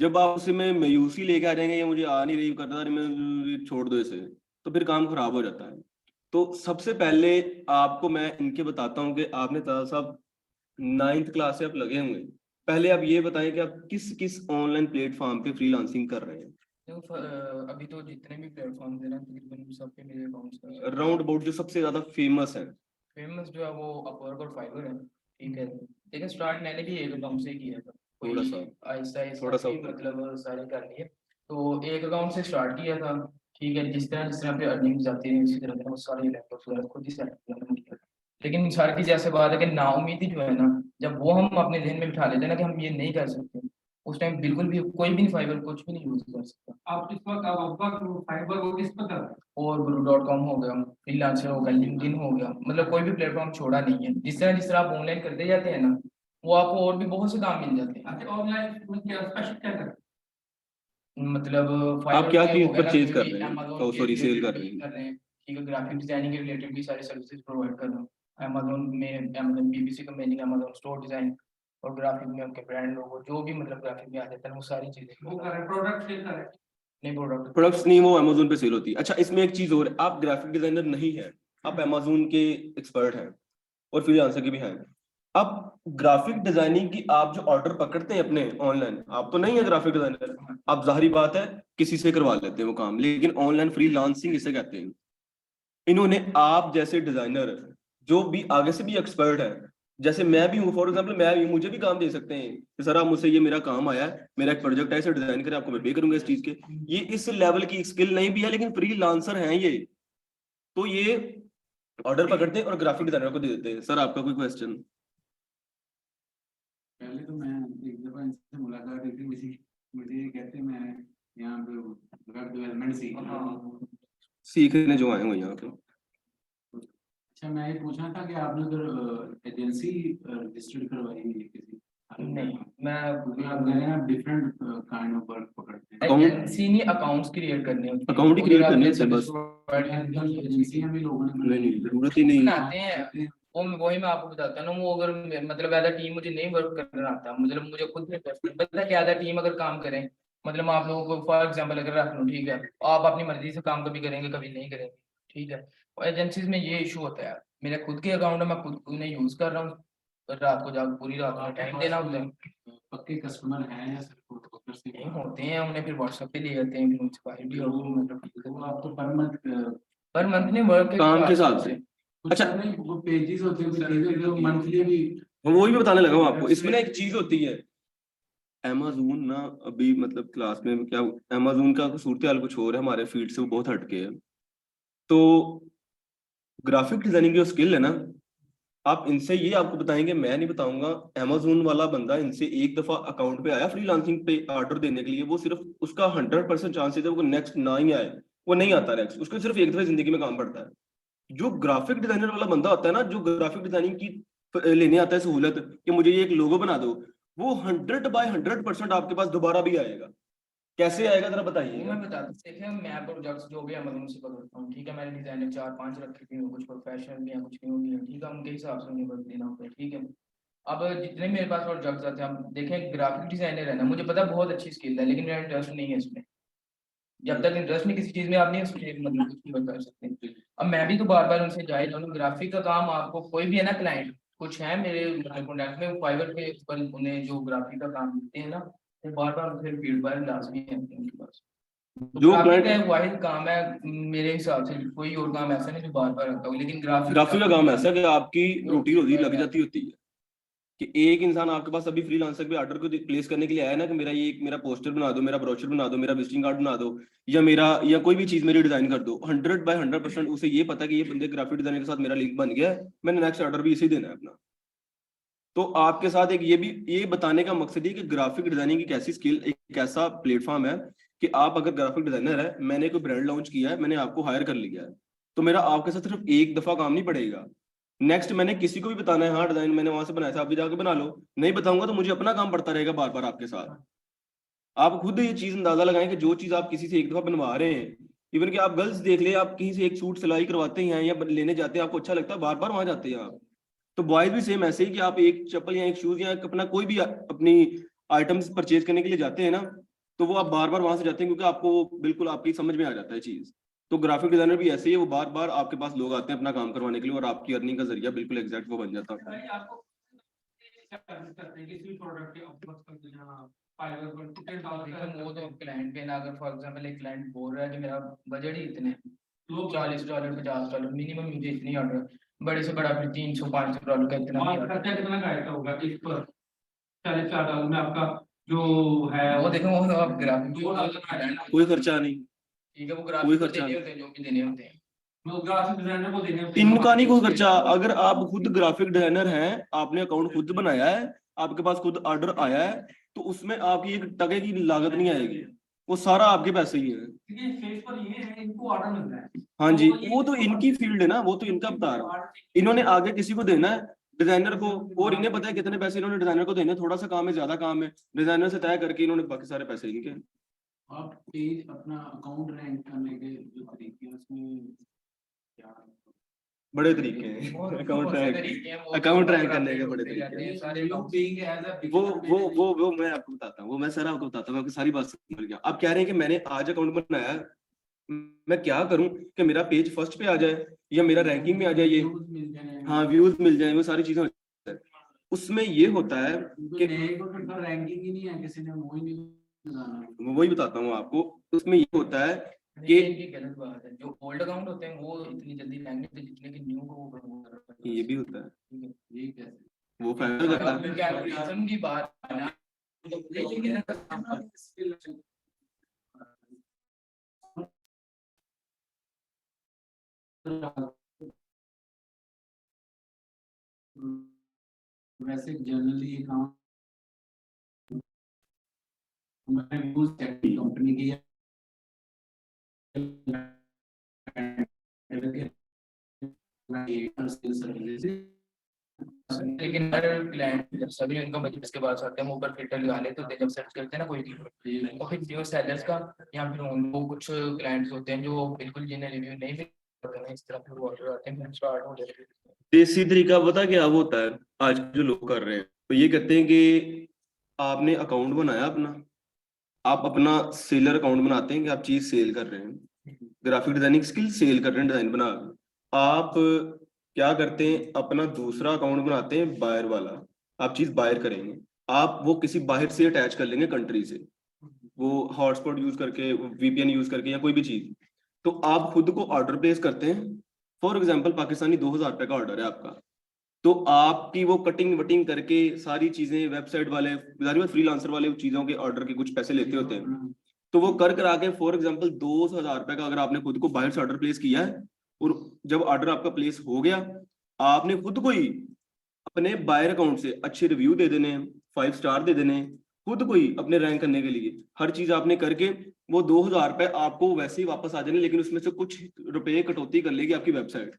Speaker 2: जब आप उसे में मायूसी लेके आ जाएंगे, ये मुझे आ नहीं रही करता, मैं छोड़ दो इसे, तो फिर काम खराब हो जाता है। तो सबसे पहले आपको मैं इनके बताता हूँ कि आपने ताजा साहब 9th क्लास से आप लगे हुए हैं। पहले आप ये बताएं कि आप किस किस ऑनलाइन प्लेटफॉर्म पे फ्रीलांसिंग कर रहे हैं।
Speaker 4: अभी तो जितने भी प्लेटफॉर्म है ना, तकरीबन सब पे मेरे अकाउंट्स का
Speaker 2: राउंड अबाउट जो सबसे ज्यादा फेमस है।
Speaker 4: फेमस जो है वो अपवर्क और फाइवर है, ठीक है। लेकिन स्टार्ट मैंने भी एक अकाउंट से किया था,
Speaker 2: थोड़ा सा
Speaker 4: आहिस्ता
Speaker 2: थोड़ा सा
Speaker 4: आहिस्ता ही मतलब सारे कर लिए। तो एक अकाउंट से स्टार्ट किया था, ठीक है। जिस तरह पे अर्निंग जाती है उसी तरह से वो सारे लैपटॉप वगैरह खुद ही सेट किया। लेकिन सर की जैसे बात है कि नाउमीदी जो है ना, जब वो हम अपने जहन में बिठा लेते हैं ना कि हम ये नहीं कर सकते, उस टाइम बिल्कुल भी कोई भी फाइबर कुछ भी नहीं यूज कर सकता।
Speaker 3: आप इस वक्त आप फाइबर को किस पर कर रहे हैं?
Speaker 4: और guru.com हो गया, फ्रीलांसर हो गया, लिंक्डइन हो गया, मतलब कोई भी प्लेटफॉर्म छोड़ा नहीं है। जिस तरह आप ऑनलाइन करते जाते हैं ना, वो आपको और भी बहुत से काम मिल जाते हैं।
Speaker 3: अच्छा, ऑनलाइन में क्या स्पेशल क्या कर रहे हैं?
Speaker 4: मतलब
Speaker 2: आप
Speaker 4: फाइवर
Speaker 2: क्या
Speaker 4: पे
Speaker 2: चीज
Speaker 4: हो गया ना,
Speaker 2: परचेज
Speaker 4: कोई
Speaker 2: कर
Speaker 4: भी
Speaker 2: रहे हैं?
Speaker 4: Amazon
Speaker 2: ओ
Speaker 4: के
Speaker 2: सॉरी, सेल कर
Speaker 4: रिलेटेड
Speaker 2: रहे
Speaker 4: डील
Speaker 2: हैं।
Speaker 4: कर रहे हैं, ठीक है। ग्राफिक डिजाइनिंग के रिलेटेड भी सारी सर्विसेज प्रोवाइड कर रहा हूँ। अमेजोन में Amazon BBC company, Amazon store design और ग्राफिक में उनके ब्रांड लोगो जो भी मतलब ग्राफिक में आ जाता है वो सारी चीजें
Speaker 3: वो कर रहे हैं, प्रोडक्ट सेल कर रहे हैं।
Speaker 4: नहीं प्रोडक्ट
Speaker 2: प्रोडक्ट्स नहीं, वो अमेजोन पे सेल होती है। अच्छा इसमें एक चीज और है, आप ग्राफिक डिजाइनर नहीं है, आप अमेजोन के एक्सपर्ट हैं और फ्रीलांसर के भी हैं। अब ग्राफिक डिजाइनिंग की आप जो ऑर्डर पकड़ते हैं अपने ऑनलाइन, आप तो नहीं है ग्राफिक डिजाइनर, आप जाहिर बात है किसी से करवा लेते हैं वो काम, लेकिन ऑनलाइन फ्रीलांसिंग इसे कहते हैं। इन्होंने आप जैसे डिजाइनर जो भी आगे से भी एक्सपर्ट है, जैसे मैं भी हूँ फॉर एग्जांपल, मैं भी, मुझे भी काम दे सकते हैं कि सर आप मुझसे, ये मेरा काम आया है, मेरा एक प्रोजेक्ट है, इसे डिजाइन करें, आपको मैं पे करूंगा इस चीज के। ये इस लेवल की स्किल नहीं भी है, लेकिन फ्रीलांसर हैं ये। तो ये ऑर्डर पकड़ते हैं और ग्राफिक डिजाइनर को दे देते हैं। सर आपका कोई क्वेश्चन?
Speaker 3: पहले तो मैं एक दफा इनसे मुलाकात हुई थी, मुझे ये कहते मैं यहाँ पे वेब डेवलपमेंट सीख रहा हूँ।
Speaker 2: सीखने जो आए हुए यहाँ पे।
Speaker 3: अच्छा, मैं ये पूछना था कि आपने उधर एजेंसी रजिस्टर्ड करवाई हुई है किसी?
Speaker 4: नहीं,
Speaker 3: क्योंकि आप
Speaker 4: मैं
Speaker 3: कह रहे हैं आप डिफरेंट काइंड ऑफ वर्क पकड़ते हैं।
Speaker 2: Account-
Speaker 4: एजेंसी नहीं, अकाउंट्स क्रिएट करने होते हैं।
Speaker 2: Account ही
Speaker 4: उधर
Speaker 2: create
Speaker 4: आप
Speaker 2: करने
Speaker 4: जैसे
Speaker 2: होते हैं बस।
Speaker 4: provide करते हैं,
Speaker 3: एजेंसियां भी लोगों ने
Speaker 2: नहीं नहीं जरूरत ही नहीं।
Speaker 4: बनाते हैं। वो वही मैं आपको बताता हूँ ना, वो अगर मतलब एज टीम मुझे नहीं वर्क करना आता, मतलब मुझे खुद नहीं पता क्या एज टीम अगर काम करें, मतलब आप लोगों को फॉर एग्जांपल अगर रख लूँ, ठीक है, आप अपनी मर्जी से काम कभी करेंगे कभी नहीं करेंगे, ठीक है। और एजेंसीज में ये इशू होता है, मेरे खुद के अकाउंट है, मैं खुद उन्हें यूज कर रहा हूँ, रात को जाकर पूरी रात में टाइम देना होता है।
Speaker 3: पक्के कस्टमर हैं या सिर्फ ब्रोकर से?
Speaker 4: नहीं होते हैं, उन्हें फिर व्हाट्सएप पे ले जाते हैं, फिर उनसे बाहर भी होती है, मतलब
Speaker 3: वो आपको पर मंथ
Speaker 4: नहीं वर्क
Speaker 2: काम के हिसाब से।
Speaker 3: अच्छा
Speaker 2: अच्छा।
Speaker 3: नहीं, वो पेजेस होते हैं, कुछ चीजें जो मंथली भी
Speaker 2: वही भी बताने लगा हूँ आपको। इसमें ना एक चीज होती है, अमेजोन ना अभी मतलब क्लास में क्या, अमेजोन का सूरत हाल कुछ और है, हमारे फील्ड से वो बहुत हटके है। तो ग्राफिक डिजाइनिंग की जो स्किल है ना, आप इनसे ये आपको बताएंगे, मैं नहीं बताऊंगा। अमेजोन वाला बंदा इनसे एक दफा अकाउंट पे आया फ्रीलांसिंग पे ऑर्डर देने के लिए, वो सिर्फ उसका 100% चांसेस है वो नेक्स्ट ना ही आए, वो नहीं आता नेक्स्ट, उसको सिर्फ एक दफा जिंदगी में काम पड़ता है। जो ग्राफिक डिजाइनर वाला बंदा होता है ना, जो ग्राफिक डिजाइनिंग की लेने आता है सहूलत कि मुझे ये एक लोगो बना दो, वो 100/100% आपके पास दोबारा भी आएगा। कैसे आएगा जरा
Speaker 4: वो
Speaker 2: बताइए।
Speaker 4: मैं बताता हूँ, देखिए मैं प्रोजेक्ट्स जो भी अमेज़न से पकड़ता हूँ, ठीक है, मैंने डिजाइनर 4-5 रखे हुए हैं, कुछ प्रोफेशनल भी हैं, कुछ न्यू भी हैं, ठीक है, उनके हिसाब से उन्हें वर्क देना होता है, ठीक है। अब जितने मेरे पास प्रोजेक्ट्स आते हैं, अब देखें ग्राफिक डिजाइनर है ना, मुझे पता है बहुत अच्छी स्किल है, लेकिन मेरा इंटरेस्ट नहीं है इसमें। जब तक इंटरेस्ट नहीं किसी चीज में, आप नहीं उसमें मतलब कुछ नहीं कर सकते। अब मैं भी तो बार बार उनसे जाए जाऊँ, ग्राफिक का काम आपको कोई भी है ना, क्लाइंट कुछ है मेरे कॉन्टैक्ट में, फाइवर पे पर उन्हें जो ग्राफिक का काम देते हैं ना, वो बार बार फिर फीडबैक लाजमी है उनके पास। तो
Speaker 2: जो
Speaker 4: ग्राफिक का
Speaker 2: क्लाइंट,
Speaker 4: एक वाहिद काम है मेरे हिसाब से, कोई और काम ऐसा नहीं जो बार बार आता हो, लेकिन
Speaker 2: ग्राफिक का काम ऐसा है कि आपकी
Speaker 4: वो
Speaker 2: रोटी रोजी लग
Speaker 4: feedback
Speaker 2: जाती होती है कि एक इंसान आपके पास अभी फ्रीलांसर पे ऑर्डर को प्लेस करने के लिए आया ना, कि मेरा ये मेरा पोस्टर बना दो, मेरा ब्रोशर बना दो, मेरा विजिटिंग कार्ड बना दो, या कोई भी चीज मेरी डिजाइन कर दो, 100/100% उसे ये पता है कि ये बंदे ग्राफिक डिजाइनर के साथ मेरा लिंक बन गया है, मैंने नेक्स्ट ऑर्डर भी इसे देना है अपना। तो आपके साथ एक ये बताने का मकसद ये कि ग्राफिक डिजाइनिंग एक ऐसी स्किल, एक ऐसा प्लेटफॉर्म है कि आप अगर ग्राफिक डिजाइनर है, मैंने कोई ब्रांड लॉन्च किया है, मैंने आपको हायर कर लिया है, तो मेरा आपके साथ सिर्फ एक दफा काम नहीं पड़ेगा, नेक्स्ट मैंने किसी को भी बताना है, हाँ डिजाइन मैंने वहां से बनाया था, आप भी जाके बना लो, नहीं बताऊंगा तो मुझे अपना काम पड़ता रहेगा बार बार आपके साथ। आप खुद ये चीज अंदाजा लगाएं कि जो चीज आप किसी से एक दफा बनवा रहे हैं, इवन कि आप गर्ल्स देख ले, आप कहीं से एक सूट सिलाई करवाते हैं या लेने जाते हैं, आपको अच्छा लगता है, बार बार वहां जाते हैं आप। तो बॉयज भी सेम ऐसे ही कि आप एक चप्पल या एक शूज या एक अपना कोई भी अपनी आइटम्स परचेज करने के लिए जाते हैं ना, तो वो आप बार बार वहां से जाते हैं क्योंकि आपको वो बिल्कुल आपकी समझ में आ जाता है चीज। तो ग्राफिक डिजाइनर भी ऐसे ही है, वो बार बार आपके पास लोग आते हैं अपना काम करवाने के लिए, और आपकी अर्निंग का जरिया बिल्कुल एग्जैक्ट वो बन जाता है।
Speaker 4: देखो वो तो क्लाइंट पे ना, अगर फॉर एग्जांपल एक क्लाइंट बोल रहा है कि मेरा बजट ही इतने $40 $50 मिनिमम, मुझे इतनी ऑर्डर, बड़े से बड़ा फिर $300-500 का इतना भी
Speaker 3: खर्चा कितना का आएगा होगा इस पर? $40 में आपका जो है
Speaker 4: वो देखो, वो आप ग्राफिक
Speaker 2: कोई खर्चा नहीं,
Speaker 4: ठीक है, वो
Speaker 2: कोई
Speaker 4: ग्राफिक को
Speaker 2: खर्चा
Speaker 4: देने
Speaker 2: नहीं,
Speaker 4: होते हैं जो भी देने होते हैं।
Speaker 3: वो ग्राफिक डिजाइनर को देने होते हैं।
Speaker 2: इनका नहीं कोई खर्चा। अगर आप खुद ग्राफिक डिजाइनर हैं, आपने अकाउंट खुद बनाया है, आपके पास खुद ऑर्डर आया है, तो उसमें आपकी एक टके की लागत नहीं आएगी, वो सारा आपके पैसे ही है।
Speaker 3: ये फेस पर ये है, इनको ऑर्डर मिल रहा है।
Speaker 2: हाँ जी, वो तो इनकी फील्ड है ना, वो तो इनका बता रहा हूँ, इन्होंने आगे किसी को देना है डिजाइनर को, और इन्हें पता है कितने पैसे इन्होंने डिजाइनर को देने, थोड़ा सा काम है ज्यादा काम है, डिजाइनर से तय करके इन्होंने बाकी सारे पैसे इनके।
Speaker 3: आप पेज अपना अकाउंट रैंक करने के जो तरीके हैं उसमें क्या?
Speaker 2: बड़े तरीके हैं अकाउंट रैंक करने के, बड़े तरीके हैं। वो मैं आपको बताता हूँ, वो मैं सर आपको बताता हूँ, आपकी सारी बात समझ गया। आप कह रहे हैं कि मैंने आज अकाउंट बनाया, मैं क्या करूं कि मेरा पेज फर्स्ट पे आ जाए या मेरा रैंकिंग में आ जाए, ये हाँ व्यूज मिल जाए, वो सारी चीजें हो जाए। उसमें ये होता है कि
Speaker 3: रैंकिंग ही नहीं है, किसी ने वो ही नहीं लगाना।
Speaker 2: वही बताता हूँ आपको, उसमें ये होता है कि
Speaker 4: ये गलत बात है, जो ओल्ड अकाउंट होते हैं वो इतनी जल्दी रैंक नहीं होते जितने कि न्यू को वो प्रमोट करते हैं।
Speaker 2: ये भी होता है,
Speaker 4: ठीक है,
Speaker 3: ये कैसे?
Speaker 2: वो फैक्टर करता है।
Speaker 4: क्योंकि एल्गोरिथम की बात है ना, लेकिन
Speaker 3: वैसे जनरली अकाउंट मैं यूज कंपनी की है
Speaker 4: लेकिन हर क्लाइंट जब सभी उनका बजट के पास आते हैं वो ऊपर फिल्टर लगा लेते होते हैं जब सर्च करते हैं ना कोई भी, और फिर जो सेलर्स का या फिर उनको कुछ क्लाइंट्स होते हैं जो बिल्कुल जिन्हें रिव्यू नहीं मिलते हैं, इस तरह फिर वो ऑर्डर आते हैं स्टार्ट हो जाते हैं।
Speaker 2: देसी तरीका पता क्या होता है आज जो लोग कर रहे हैं, तो ये कहते हैं कि आपने अकाउंट बनाया अपना, आप अपना सेलर अकाउंट बनाते हैं कि आप चीज सेल कर रहे हैं, ग्राफिक डिजाइनिंग स्किल सेल कर रहे हैं, डिजाइन बना के। आप क्या करते हैं, अपना दूसरा अकाउंट बनाते हैं बायर वाला, आप चीज बायर करेंगे, आप वो किसी बाहर से अटैच कर लेंगे कंट्री से, वो हॉटस्पॉट यूज करके, वीपीएन यूज करके या कोई भी चीज। तो आप खुद को ऑर्डर प्लेस करते हैं, फॉर एग्जाम्पल पाकिस्तानी 2000 रुपए का ऑर्डर है आपका, तो आपकी वो कटिंग वटिंग करके सारी चीजें, वेबसाइट वाले फ्रीलांसर वाले चीजों के ऑर्डर के कुछ पैसे लेते होते हैं, तो वो कर करा के फॉर एग्जाम्पल 2000 रुपए का अगर आपने खुद को बाहर से ऑर्डर प्लेस किया है, और जब ऑर्डर आपका प्लेस हो गया, आपने खुद को ही अपने बायर अकाउंट से अच्छे रिव्यू दे देने, 5 स्टार दे देने, खुद को ही अपने रैंक करने के लिए हर चीज आपने करके, वो 2000 रुपए आपको वैसे ही वापस आ जाने, लेकिन उसमें से कुछ रुपए कटौती कर लेगी आपकी वेबसाइट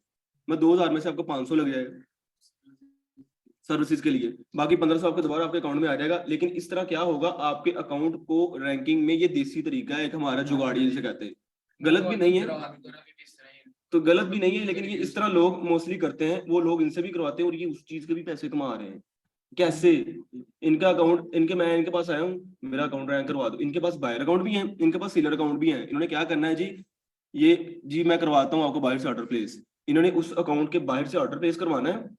Speaker 2: में, 2000 में से आपको 500 लग जाएगा सर्विसेज के लिए, बाकी 1500 आपके दोबारा आपके अकाउंट में आ जाएगा। लेकिन इस तरह क्या होगा, आपके अकाउंट को रैंकिंग में, ये देसी तरीका है एक हमारा जुगाड़ी जिसे कहते हैं, गलत भी नहीं है, तो गलत भी नहीं है, लेकिन ये इस तरह लोग मोस्टली करते हैं, वो लोग इनसे भी करवाते हैं और ये उस चीज के भी पैसे कमा रहे हैं। कैसे? इनका अकाउंट, मैं इनके पास आया हूँ, मेरा अकाउंट रैंक करवा दो, इनके पास बायर अकाउंट भी है, इनके पास सेलर अकाउंट भी है, इन्होंने क्या करना है जी, ये जी मैं करवाता हूँ आपको बाहर से ऑर्डर प्लेस, इन्होंने उस अकाउंट के बाहर से ऑर्डर प्लेस करवाना है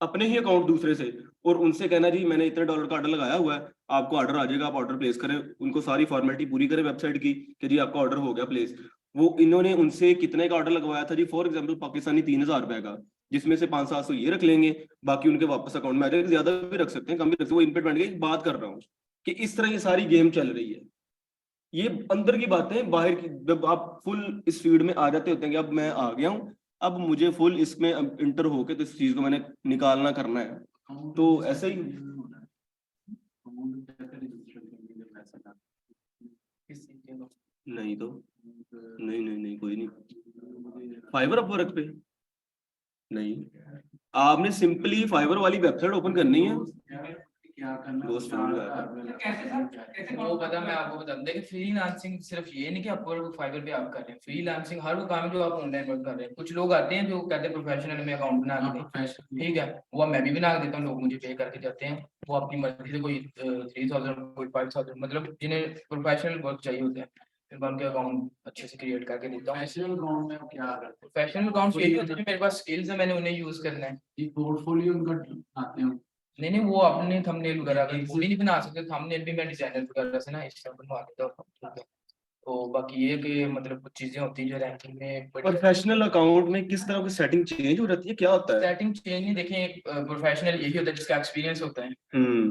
Speaker 2: अपने ही अकाउंट दूसरे से, और उनसे कहना जी मैंने इतने डॉलर का ऑर्डर लगाया हुआ है, आपको ऑर्डर आ जाएगा, आप ऑर्डर प्लेस करें, उनको सारी फॉर्मेलिटी पूरी करें वेबसाइट की कि जी आपका ऑर्डर हो गया प्लेस। वो इन्होंने उनसे कितने का ऑर्डर लगवाया था जी, फॉर एग्जाम्पल पाकिस्तानी 3000 रुपए का, जिसमें से 500-700 ये रख लेंगे, बाकी उनके वापस अकाउंट में आ जाएगा, ज्यादा भी रख सकते हैं, कम भी रख सकते हैं, वो इन पे डिपेंड है। बात कर रहा हूँ कि इस तरह ये सारी गेम चल रही है, ये अंदर की बातें, बाहर की जब आप फुल इस फील्ड में आ जाते होते हैं कि अब मैं आ गया हूँ, अब मुझे फुल इसमें अब इंटर होके तो इस चीज को मैंने निकालना करना है, तो ऐसे ही नहीं तो नहीं कोई नहीं। फाइवर अपवर्क पे नहीं, आपने सिंपली फाइवर वाली वेबसाइट ओपन करनी है,
Speaker 3: क्या करना
Speaker 2: दोस्त
Speaker 3: स्टार
Speaker 2: लोग आए।
Speaker 3: का-
Speaker 4: कैसे वो पता मैं आपको बता दूं, देखिए फ्रीलांसिंग सिर्फ ये नहीं कि अपवर्क फाइवर पे आप कर रहे हैं, फ्रीलांसिंग हर वो काम है जो आप ऑनलाइन वर्क कर रहे हैं। कुछ लोग आते हैं जो कहते हैं प्रोफेशनल में अकाउंट बना के दें, ठीक है, वो मैं भी बना देता हूँ, लोग मुझे पे करके जाते हैं, वो अपनी मर्जी से कोई 3000 कोई 5000, मतलब जिन्हें प्रोफेशनल वर्क चाहिए होता है, फिर मैं उनके अकाउंट अच्छे से क्रिएट करके देता हूँ।
Speaker 3: प्रोफेशनल अकाउंट में वो क्या करते हैं?
Speaker 4: प्रोफेशनल अकाउंट यही होता है, मेरे पास स्किल्स है, मैंने उन्हें यूज करना है।
Speaker 3: ये पोर्टफोलियो उनका आते हैं
Speaker 4: नहीं वो अपने थंबनेल वगैरह का वो भी नहीं बना सकते, थंबनेल भी मैं डिजाइनर वगैरह से ना इस तरह बनवा देता हूँ, ठीक है। तो बाकी ये कि मतलब कुछ चीजें होती हैं जो रैंकिंग में
Speaker 2: प्रोफेशनल अकाउंट में किस तरह की सेटिंग चेंज हो जाती है, क्या होता है?
Speaker 4: सेटिंग चेंज नहीं, देखें प्रोफेशनल यही होता है जिसका एक्सपीरियंस होता है,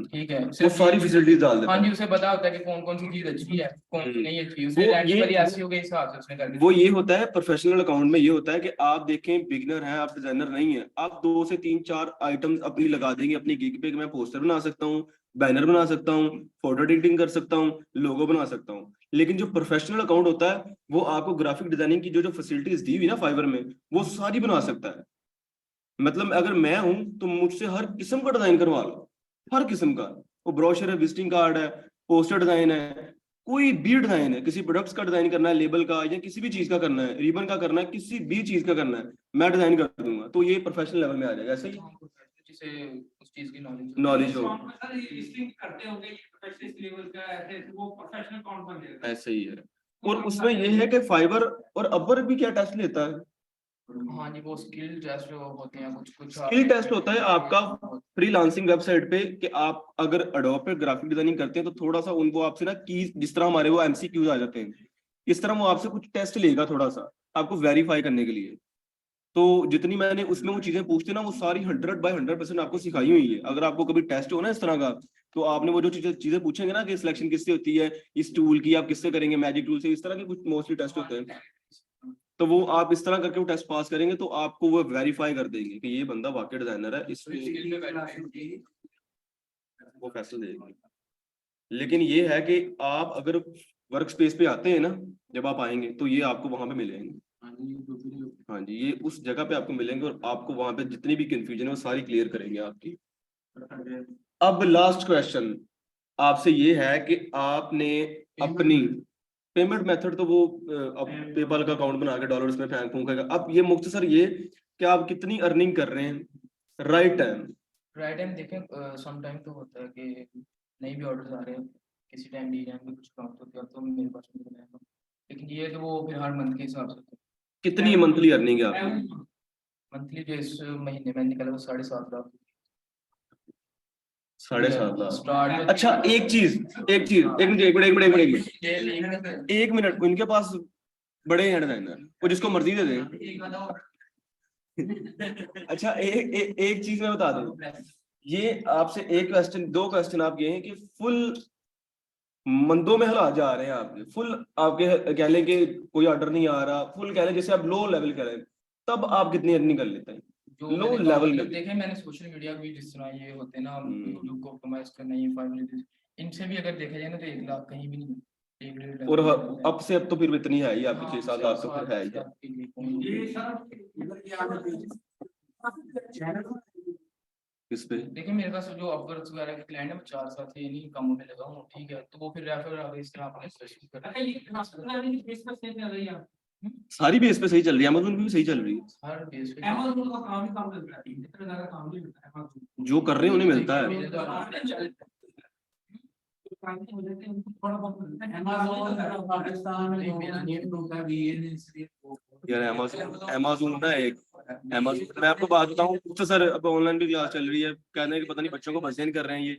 Speaker 4: ठीक है,
Speaker 2: वो सारी फैसिलिटीज डाल देता
Speaker 4: हाँ
Speaker 2: है।
Speaker 4: जी, उसे पता होता है कि कौन कौन सी चीज अच्छी है, कौन सी नहीं अच्छी,
Speaker 2: वो
Speaker 4: उसने रैंक
Speaker 2: ये-
Speaker 4: वाली ऐसी हो गई हिसाब से उसने कर
Speaker 2: वो ये होता है प्रोफेशनल अकाउंट में, ये होता है कि आप देखें बिगिनर हैं, आप डिजाइनर नहीं है, आप 2 से 3-4 आइटम्स अपनी लगा देंगे अपनी गिग पे कि मैं पोस्टर बना सकता हूँ, बैनर बना सकता हूँ, फोटो एडिटिंग कर सकता हूँ, लोगो बना सकता हूँ। लेकिन जो प्रोफेशनल अकाउंट होता है वो आपको ग्राफिक डिजाइनिंग की जो फैसिलिटीज दी हुई ना फाइवर में, वो सारी बना सकता है। मतलब अगर मैं हूं तो मुझसे हर किस्म का डिजाइन करवा लो, हर किस्म का, वो ब्रोशर है, विजिटिंग कार्ड है, पोस्टर डिजाइन है, कोई भी डिजाइन है, किसी प्रोडक्ट्स का डिजाइन करना है, लेबल का या किसी भी चीज का करना है, रिबन का करना है, किसी भी चीज का करना है, मैं डिजाइन कर दूंगा। तो ये प्रोफेशनल लेवल में आ जाएगा, ऐसे ही
Speaker 4: जिसे उस चीज की
Speaker 2: नॉलेज हो,
Speaker 3: करते होंगे प्रोफेशनल लेवल का, ऐसे वो प्रोफेशनल अकाउंट बन जाएगा।
Speaker 2: ऐसे ही है। और उसमें ये है कि फाइवर और अपवर्क भी क्या टेस्ट लेता है,
Speaker 4: हाँ जी, वो स्किल टेस्ट होते हैं, कुछ
Speaker 2: स्किल टेस्ट होता है आपका फ्रीलांसिंग वेबसाइट पे, कि आप अगर एडोब पे ग्राफिक डिजाइनिंग करते हैं तो थोड़ा सा उनको आपसे ना की, जिस तरह हमारे वो एमसीक्यूज आ जाते हैं, इस तरह वो आपसे कुछ टेस्ट लेगा थोड़ा सा आपको वेरीफाई करने के लिए। तो जितनी मैंने उसमें वो चीजें पूछते ना, वो सारी 100/100% आपको सिखाई हुई है। अगर आपको कभी टेस्ट हो ना इस तरह का, तो आपने वो जो चीजें पूछेंगे ना कि सिलेक्शन किससे होती है, इस टूल की आप किससे करेंगे, मैजिक टूल से, इस तरह के कुछ मोस्टली टेस्ट होते हैं, तो वो आप इस तरह करके वो टेस्ट पास करेंगे तो आपको वो वेरीफाई कर देंगे कि ये बंदा वाकई डिजाइनर है, इस पे वो फैसला देंगे। लेकिन ये है कि आप अगर वर्क स्पेस पे आते हैं ना, जब आप आएंगे तो ये आपको वहां पे मिलेंगे। हाँ जी, ये उस जगह पे आपको मिलेंगे और आपको वहां पे जितनी भी कंफ्यूजन है वो सारी क्लियर करेंगे आपकी। अब लास्ट क्वेश्चन आपसे ये है कि आपने अपनी पेमेंट मेथड तो वो अब पेपाल का अकाउंट बना के डॉलर्स में फेंक फूंकेगा। अब ये मुख्तसर ये कि आप कितनी अर्निंग कर रहे हैं राइट टाइम।
Speaker 4: राइट टाइम देखें, सम टाइम तो होता है कि नए भी ऑर्डर्स आ रहे हैं, किसी टाइम डी में कुछ काम होती है तो मेरे पास नहीं बनाया, लेकिन ये तो वो फिर हर मंथ के हिसाब से होता है।
Speaker 2: कितनी मंथली अर्निंग है आपकी?
Speaker 4: मंथली जो इस महीने में निकला वो 7.5 लाख।
Speaker 2: 7.5 लाख।
Speaker 4: स्टार्ट
Speaker 2: अच्छा एक चीज एक मिनट एक मिनट उनके पास बड़े हैं डिजाइनर, वो जिसको मर्जी दे दे। अच्छा एक चीज मैं बता दूं, ये आपसे एक क्वेश्चन, दो क्वेश्चन आप ये हैं कि फुल मंदों में हालात जा रहे हैं आपके, फुल आपके कह लें कि कोई ऑर्डर नहीं आ रहा, फुल कह लें जैसे आप लो लेवल कह रहे हैं, तब आप कितनी अर्निंग कर लेते हैं
Speaker 4: जो
Speaker 2: लो
Speaker 4: मैंने
Speaker 2: लेवल
Speaker 4: मतलब
Speaker 2: में?
Speaker 4: देखे मैंने सोशल मीडिया भी जिस तरह ये होते हैं ना, यूट्यूब को ऑप्टिमाइज करना, ये 5 मिनट इनसे भी अगर देखा जाए ना तो 1 लाख कहीं भी नहीं, 1 डेढ़
Speaker 2: और
Speaker 4: लाख
Speaker 2: अब से अब तो फिर इतनी है ही आपकी,
Speaker 4: हाँ,
Speaker 2: 6-7 लाख तो फिर है ही है। इस पे
Speaker 4: देखिए मेरे पास जो अपवर्क्स वगैरह के क्लाइंट है, मैं 4 साल से इन्हीं कामों में लगा हूँ, ठीक है, तो वो फिर रेफर आगे इस तरह अपने स्पेशल कर
Speaker 2: सारी बेस पे सही चल रही है, अमेज़न भी सही चल रही है,
Speaker 4: हर बेस पे
Speaker 3: Amazon का काम ही काम मिलता है, इतना ज्यादा काम नहीं मिलता है Amazon।
Speaker 2: जो कर रहे हैं उन्हें मिलता है।
Speaker 4: मेरे तो
Speaker 3: थोड़ा बहुत मिलता है। Amazon पाकिस्तान में होता है VN इसलिए
Speaker 2: यार अमेज़न ना एक अमेज़न, मैं आपको बात बताऊं तो सर अब ऑनलाइन भी क्लास चल रही है, कहने हैं कि पता नहीं बच्चों को बसेन कर रहे हैं ये।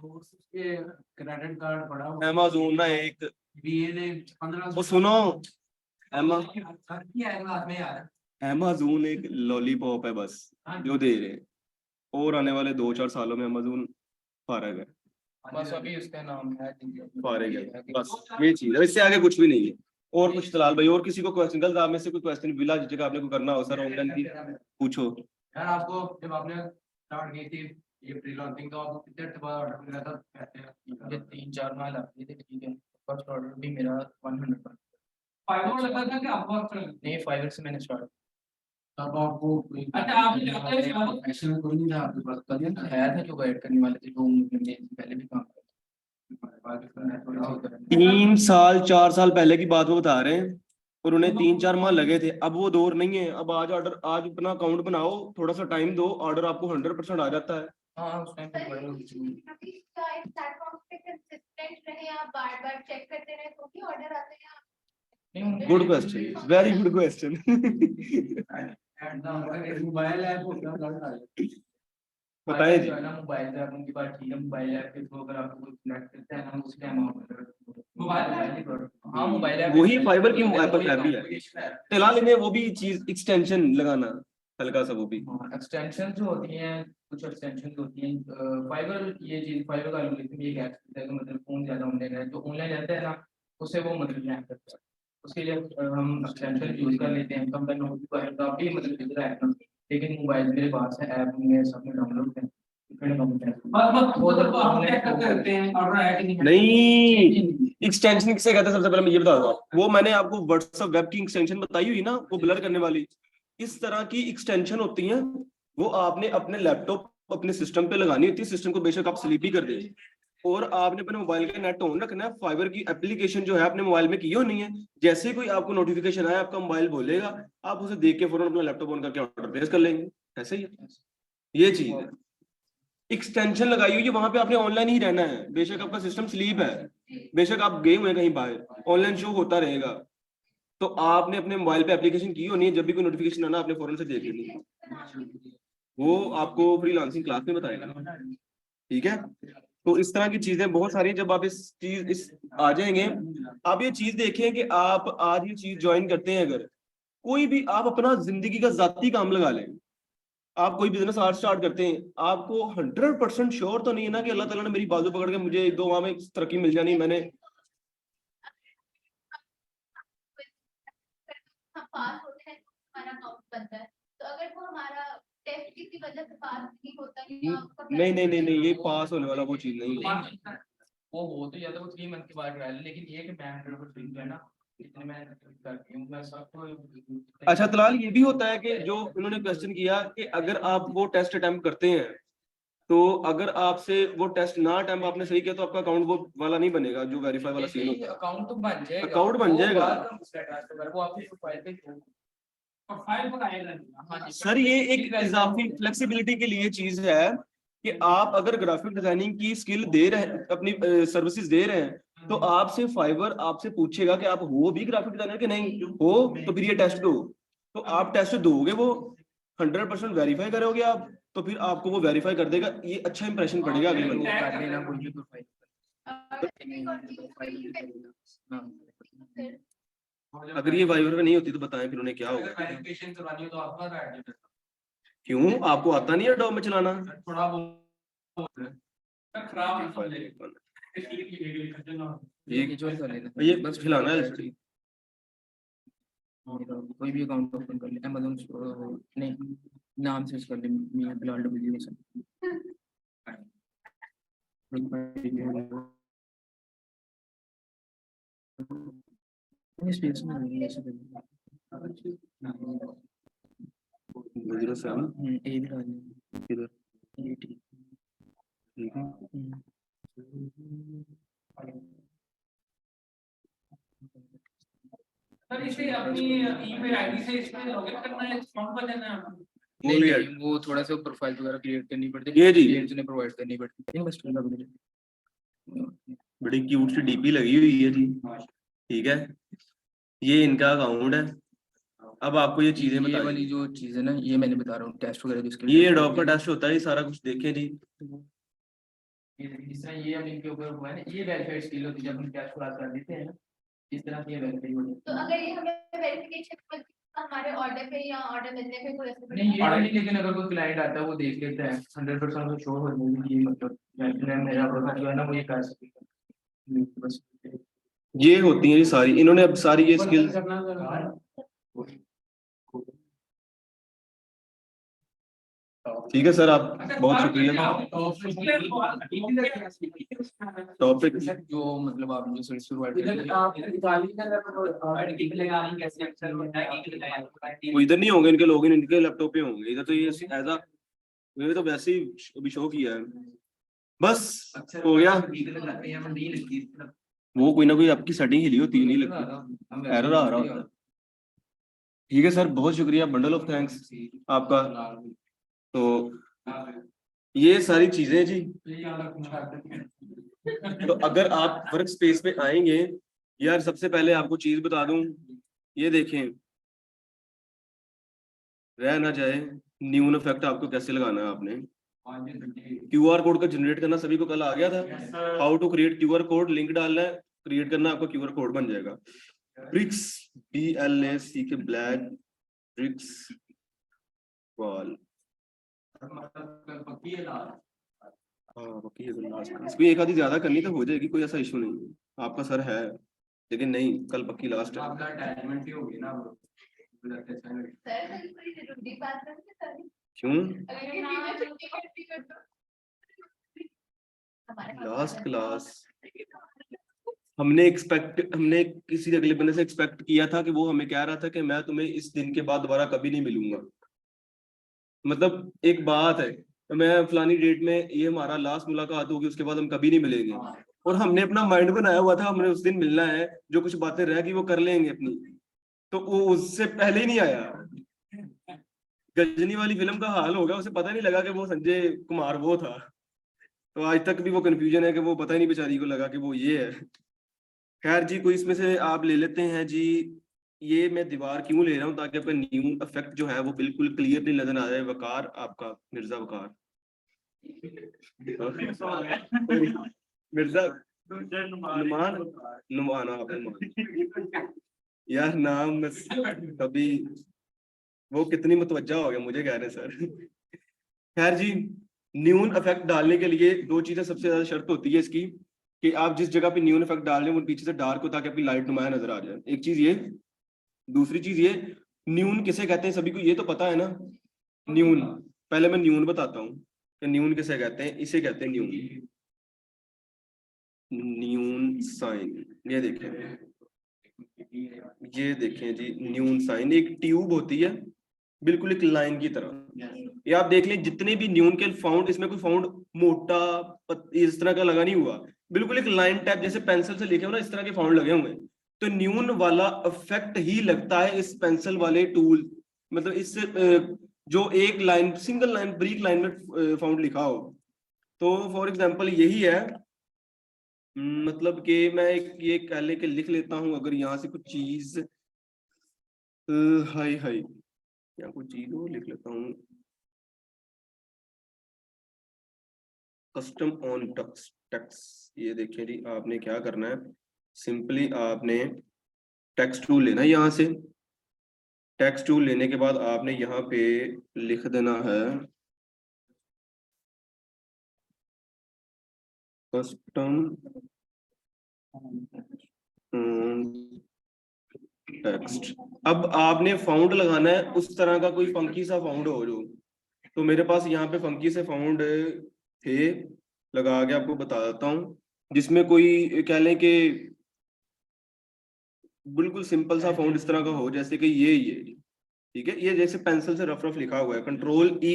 Speaker 3: क्रेडिट कार्ड पड़ा हुआ
Speaker 2: अमेज़न ना एक
Speaker 3: VN 1500
Speaker 2: वो सुनो अमेज़न एक लॉलीपॉप है बस जो दे रहे हैं, और आने वाले 2-4 सालों में अमेज़न फारग है,
Speaker 4: बस अभी उसका नाम है
Speaker 2: फारग है बस, ये चीज है, इससे आगे कुछ भी नहीं है। और कुछ तलाल भाई, और किसी को क्वेश्चन गलत आप में से कोई क्वेश्चन बिला जगह आपने को करना हो सर ऑनलाइन की पूछो।
Speaker 3: यार आपको जब आपने स्टार्ट की थी ये फ्री लॉन्चिंग, तो आपको कितने दिन बाद ऑर्डर मिला था कहते हैं?
Speaker 4: मुझे 3-4 माह लगते थे, ठीक है, फर्स्ट ऑर्डर भी मेरा 100
Speaker 3: फाइवर लगा था कि आपको
Speaker 4: नहीं, 5 से मैंने स्टार्ट
Speaker 3: तब आपको अच्छा आप प्रोफेशनल कोई नहीं था आपके पास कभी
Speaker 4: है था जो गाइड करने वाले थे, जो मुझे पहले भी काम करते
Speaker 2: 3-4 साल पहले की बात वो बता रहे हैं, और उन्हें 3-4 माह लगे थे। अब वो दौर नहीं है, अब आज ऑर्डर, आज अपना अकाउंट बनाओ, थोड़ा सा टाइम दो, ऑर्डर आपको 100% आ जाता है।
Speaker 4: हाँ उस टाइम पे
Speaker 5: प्लेटफॉर्म पे कंसिस्टेंट रहे, आप बार-बार चेक करते रहे तो भी ऑर्डर आते हैं।
Speaker 2: Good question, very good question.
Speaker 3: Mobile app होता है
Speaker 2: बताएं जी।
Speaker 4: मोबाइल ऐप उनकी बात ठीक है, मोबाइल ऐप के थ्रू अगर आपको कुछ कनेक्ट करते हैं ना उस टाइम हाँ मोबाइल ऐप
Speaker 2: वही फाइबर की एप्पल ऐप भी है, फिलहाल इन्हें वो भी चीज एक्सटेंशन लगाना हल्का सा, वो भी
Speaker 4: एक्सटेंशन जो होती हैं, कुछ एक्सटेंशन होती हैं फाइबर, ये चीज फाइबर का एल्गोरिथम ये ऐप है कि मतलब फोन ज्यादा ऑनलाइन है, जो ऑनलाइन रहता है ना उससे वो मतलब लैग करता है, उसके लिए हम एक्सटेंशन यूज कर लेते हैं, कम टाइम काफी मतलब दिख रहा है, लेकिन मोबाइल मेरे पास है ऐप में सब में डाउनलोड है,
Speaker 2: नहीं एक्सटेंशन किसे कहते हैं सबसे पहले मैं ये बता दूं, वो मैंने आपको व्हाट्सएप वेब की एक्सटेंशन बताई हुई ना, वो ब्लर करने वाली, इस तरह की एक्सटेंशन होती हैं, वो आपने अपने लैपटॉप अपने सिस्टम पे लगानी होती है, सिस्टम को बेशक आप स्लीप ही कर दें, और आपने अपने मोबाइल का नेट ऑन रखना है, फाइबर की एप्लीकेशन जो है अपने मोबाइल में की होनी है, जैसे कोई आपको नोटिफिकेशन आए आपका मोबाइल बोलेगा, आप उसे देख के फौरन अपना लैपटॉप ऑन करके ऑर्डर प्लेस कर लेंगे, ऐसे ही है ये चीज है। एक्सटेंशन लगाई हुई है, वहां पे आपने ऑनलाइन ही रहना है, बेशक आपका सिस्टम स्लीप है, बेशक आप गए हुए हैं कहीं बाहर, ऑनलाइन शो होता रहेगा, तो आपने अपने मोबाइल पे एप्लीकेशन की होनी है, जब भी कोई नोटिफिकेशन आना आपने फौरन से देख लेनी है, वो आपको फ्रीलांसिंग क्लास में बताएगा, ठीक है। तो इस तरह की चीजें बहुत सारी हैं, जब आप इस आ जाएंगे, आप ये चीज देखें कि आप आज ये चीज ज्वाइन करते हैं, अगर कोई भी आप अपना जिंदगी का जाती काम लगा लें, आप कोई बिजनेस आज स्टार्ट करते हैं, आपको 100% श्योर तो नहीं है ना कि अल्लाह ताला ने मेरी बाजू पकड़ के मुझे 1-2 माह में तरक्की मिल जानी, मैंने
Speaker 5: हम पास होते हैं तो हमारा अकाउंट बनता है, तो अगर वो हमारा टेस्ट किसी वजह से पास नहीं होता है
Speaker 2: नहीं ये पास होने वाला वो चीज नहीं है।
Speaker 4: वो हो तो या तो वो 3 मंथ के बाद ट्रायल, लेकिन ये कि मैं 100% है ना इतने मैं करती हूँ मैं सबको।
Speaker 2: अच्छा तलाल, ये भी होता है कि जो उन्होंने क्वेश्चन किया कि अगर आप वो टेस्ट अटेम्प्ट करते हैं तो अगर आपसे वो टेस्ट ना अटेम्प्ट आपने सही किया तो आपका अकाउंट वो वाला नहीं बनेगा जो वेरीफाई वाला सीन होता है।
Speaker 4: अकाउंट तो बन जाएगा,
Speaker 2: अकाउंट बन
Speaker 4: वो
Speaker 2: जाएगा।
Speaker 4: बाद में उसका ट्रांसफर कर, वो आपकी प्रोफाइल पे
Speaker 3: प्रोफाइल पर आएगा।
Speaker 4: हाँ जी
Speaker 2: सर ये एक इजाफी फ्लेक्सिबिलिटी के लिए चीज है कि आप अगर ग्राफिक डिजाइनिंग की स्किल दे रहे हैं, अपनी सर्विसेज दे रहे हैं, तो आपसे फाइवर आपसे पूछेगा कि आप हो भी ग्राफिक डिजाइनर के नहीं हो, तो फिर ये टेस्ट दो। तो आप टेस्ट दोगे, वो 100% वेरीफाई करोगे आप, तो फिर आपको वो वेरीफाई कर देगा, ये अच्छा इंप्रेशन पड़ेगा अगले बंदे को।
Speaker 4: कर लेना कोई भी प्रोफाइल
Speaker 2: अगर ये वाइवर में नहीं होती तो बताएं फिर उन्हें क्या होगा।
Speaker 3: वेरिफिकेशन करवानी हो तो आप बाहर बैठ जाओ।
Speaker 2: क्यों, आपको आता नहीं है डॉम में चलाना?
Speaker 3: थोड़ा बहुत खराब ना समझे।
Speaker 2: ये
Speaker 4: जो कर लेना
Speaker 2: ये बस खिलाना है।
Speaker 4: कोई भी अकाउंट ओपन कर ले, अमेज़न नहीं नाम से कर ले, मियां बिलाल डब्ल्यू से स्पेस में नहीं ऐसे कर
Speaker 2: 07
Speaker 4: ए भी डाल देना
Speaker 2: इधर
Speaker 4: ये ठीक
Speaker 2: ठीक है।
Speaker 3: सर इसे अपनी ईमेल आईडी से इसमें लॉगिन करना है, अकाउंट पर जाना है आपको।
Speaker 2: वो भी है।
Speaker 4: नहीं वो थोड़ा सा प्रोफाइल वगैरह क्रिएट करनी पड़ती
Speaker 2: ये जी।
Speaker 4: क्लाइंट्स ने प्रोवाइड करनी पड़ती है इन्वेस्टर का भी।
Speaker 2: बड़ी क्यूट सी डीपी लगी हुई है जी, ठीक है, ये इनका अकाउंट है। अब आपको ये चीजें
Speaker 4: ये
Speaker 2: बताइए,
Speaker 4: वाली जो चीज है ना, ये मैंने बता रहा हूँ टेस्ट वगैरह जिसके
Speaker 2: ये डॉग का टेस्ट होता है, ये सारा कुछ देखें जी।
Speaker 4: जिस तरह ये हम इनके ऊपर हुआ है ना, ये वेरीफाइड स्किल होती है जब हम टेस्ट पास कर देते हैं ना, इस तरह से ये वेरीफाई हो
Speaker 5: तो
Speaker 4: जाती
Speaker 5: अगर ये हमें वेरिफिकेशन हमारे ऑर्डर पे या ऑर्डर मिलने पे कोई
Speaker 4: है। नहीं ये नहीं, लेकिन अगर कोई क्लाइंट आता है वो देख लेता है 100% वो शो हो जाएगी ये, मतलब मेरा प्रोफाइल जो है ना वो ये कर सकेगा बस।
Speaker 2: ये होती है ये सारी, इन्होंने अब सारी ये स्किल। ठीक है सर, आप बहुत शुक्रिया। टॉपिक
Speaker 4: जो मतलब आप जो सर्विस प्रोवाइड करते हैं
Speaker 2: वो इधर नहीं होंगे, इनके लॉगिन इनके लैपटॉप पे होंगे, इधर तो ये एज अ मैंने तो वैसे ही अभी शो किया है। बस हो गया, वो कोई ना कोई आपकी सेटिंग हिली होती है, नहीं लगती, एरर आ रहा होता है। ठीक है सर, बहुत शुक्रिया, बंडल ऑफ थैंक्स आपका। तो ये सारी चीजें जी। तो अगर आप वर्क स्पेस पे आएंगे, यार सबसे पहले आपको चीज बता दूं, ये देखें रह ना जाए, न्यून इफेक्ट आपको कैसे लगाना है। आपने क्यूआर कोड का जनरेट करना सभी को कल आ गया था, how to create QR code, link डालना है, क्रिएट करना, आपका क्यूआर कोड बन जाएगा। Bricks BLACK black bricks wall. हाँ बाकी है तो लास्ट, इसको एक आधी ज्यादा करनी तो हो जाएगी, कोई ऐसा इशू नहीं है, आपका सर है, लेकिन नहीं कल पक्की लास्ट है।
Speaker 1: आपका अटैचमेंट ही होगी ना वो।
Speaker 5: सर तो कोई जरूरी बात है सर,
Speaker 2: क्यों?
Speaker 5: अगर किसी ने छुट्टी कर दो हमारे
Speaker 2: लास्ट क्लास हमने किसी अगले बंदे से एक्सपेक्ट किया था कि वो हमें कह रहा था कि मैं तुम्हें इस दिन के बाद दोबारा कभी नहीं मिलूंगा। मतलब एक बात है, तो मैं फलानी डेट में ये हमारा लास्ट मुलाकात होगी, उसके बाद हम कभी नहीं मिलेंगे, और हमने अपना माइंड बनाया हुआ था हमने उस दिन मिलना है, जो कुछ बातें रह गई वो कर लेंगे अपनी, तो वो उससे पहले ही नहीं आया। गजनी वाली फिल्म का हाल हो गया, उसे पता नहीं लगा कि वो संजय कुमार वो था, तो आज तक भी वो कंफ्यूजन है कि वो पता ही नहीं बेचारी को लगा कि वो ये है। खैर जी, कोई इसमें से आप ले लेते हैं जी। ये मैं दीवार क्यों ले रहा हूँ, ताकि आपका न्यू इफेक्ट जो है वो बिल्कुल क्लियरली नजर आ जाए। वकार आपका मिर्जा वकार मिर्जा नुमान नुमान आप नुमान यार नाम कभी वो कितनी मुतवज्जा हो गया मुझे कह रहे सर। खैर जी, न्यून इफेक्ट डालने के लिए दो चीजें सबसे ज्यादा शर्त होती है इसकी, कि आप जिस जगह पे न्यून इफेक्ट डाल रहे हैं वो पीछे से डार्क हो, ताकि आपकी लाइट नुमाया नजर आ जाए। एक चीज ये, दूसरी चीज ये, न्यून किसे कहते हैं सभी को ये तो पता है ना। न्यून, पहले मैं न्यून बताता हूँ कि न्यून किसे कहते हैं। इसे कहते हैं न्यून साइन। ये देखें, ये देखें जी, न्यून साइन एक ट्यूब होती है बिल्कुल एक लाइन की तरह। ये आप देख लें जितने भी न्यून के फाउंड, इसमें कोई फाउंड मोटा इस तरह का लगा नहीं हुआ, बिल्कुल एक लाइन टाइप जैसे पेंसिल से लिखे हो ना, इस तरह के फाउंड लगे हुए हैं। तो न्यून वाला इफेक्ट ही लगता है इस पेंसिल वाले टूल, मतलब इस जो एक line single line break line में फाउंड लिखा हो। तो फॉर एग्जांपल यही है, मतलब कि मैं एक ये कह ले के लिख लेता हूं, अगर यहाँ से कुछ चीज हाय हाय या कुछ चीज हो लिख लेता हूँ, कस्टम ऑन टेक्स्ट। ये देखिए जी, आपने क्या करना है, सिंपली आपने टेक्स्ट टूल लेना है। यहाँ से टेक्स्ट टूल लेने के बाद आपने यहाँ पे लिख देना है कस्टम टेक्स्ट। अब आपने फाउंड लगाना है उस तरह का कोई फंकी सा फाउंड हो जो, तो मेरे पास यहाँ पे फंकी से फाउंड थे, लगा के आपको बता देता हूँ, जिसमें कोई कह लें कि बिल्कुल सिंपल सा फाउंड इस तरह का हो, जैसे कि ये ठीक है, ये जैसे पेंसिल से रफ रफ लिखा हुआ है, कंट्रोल ई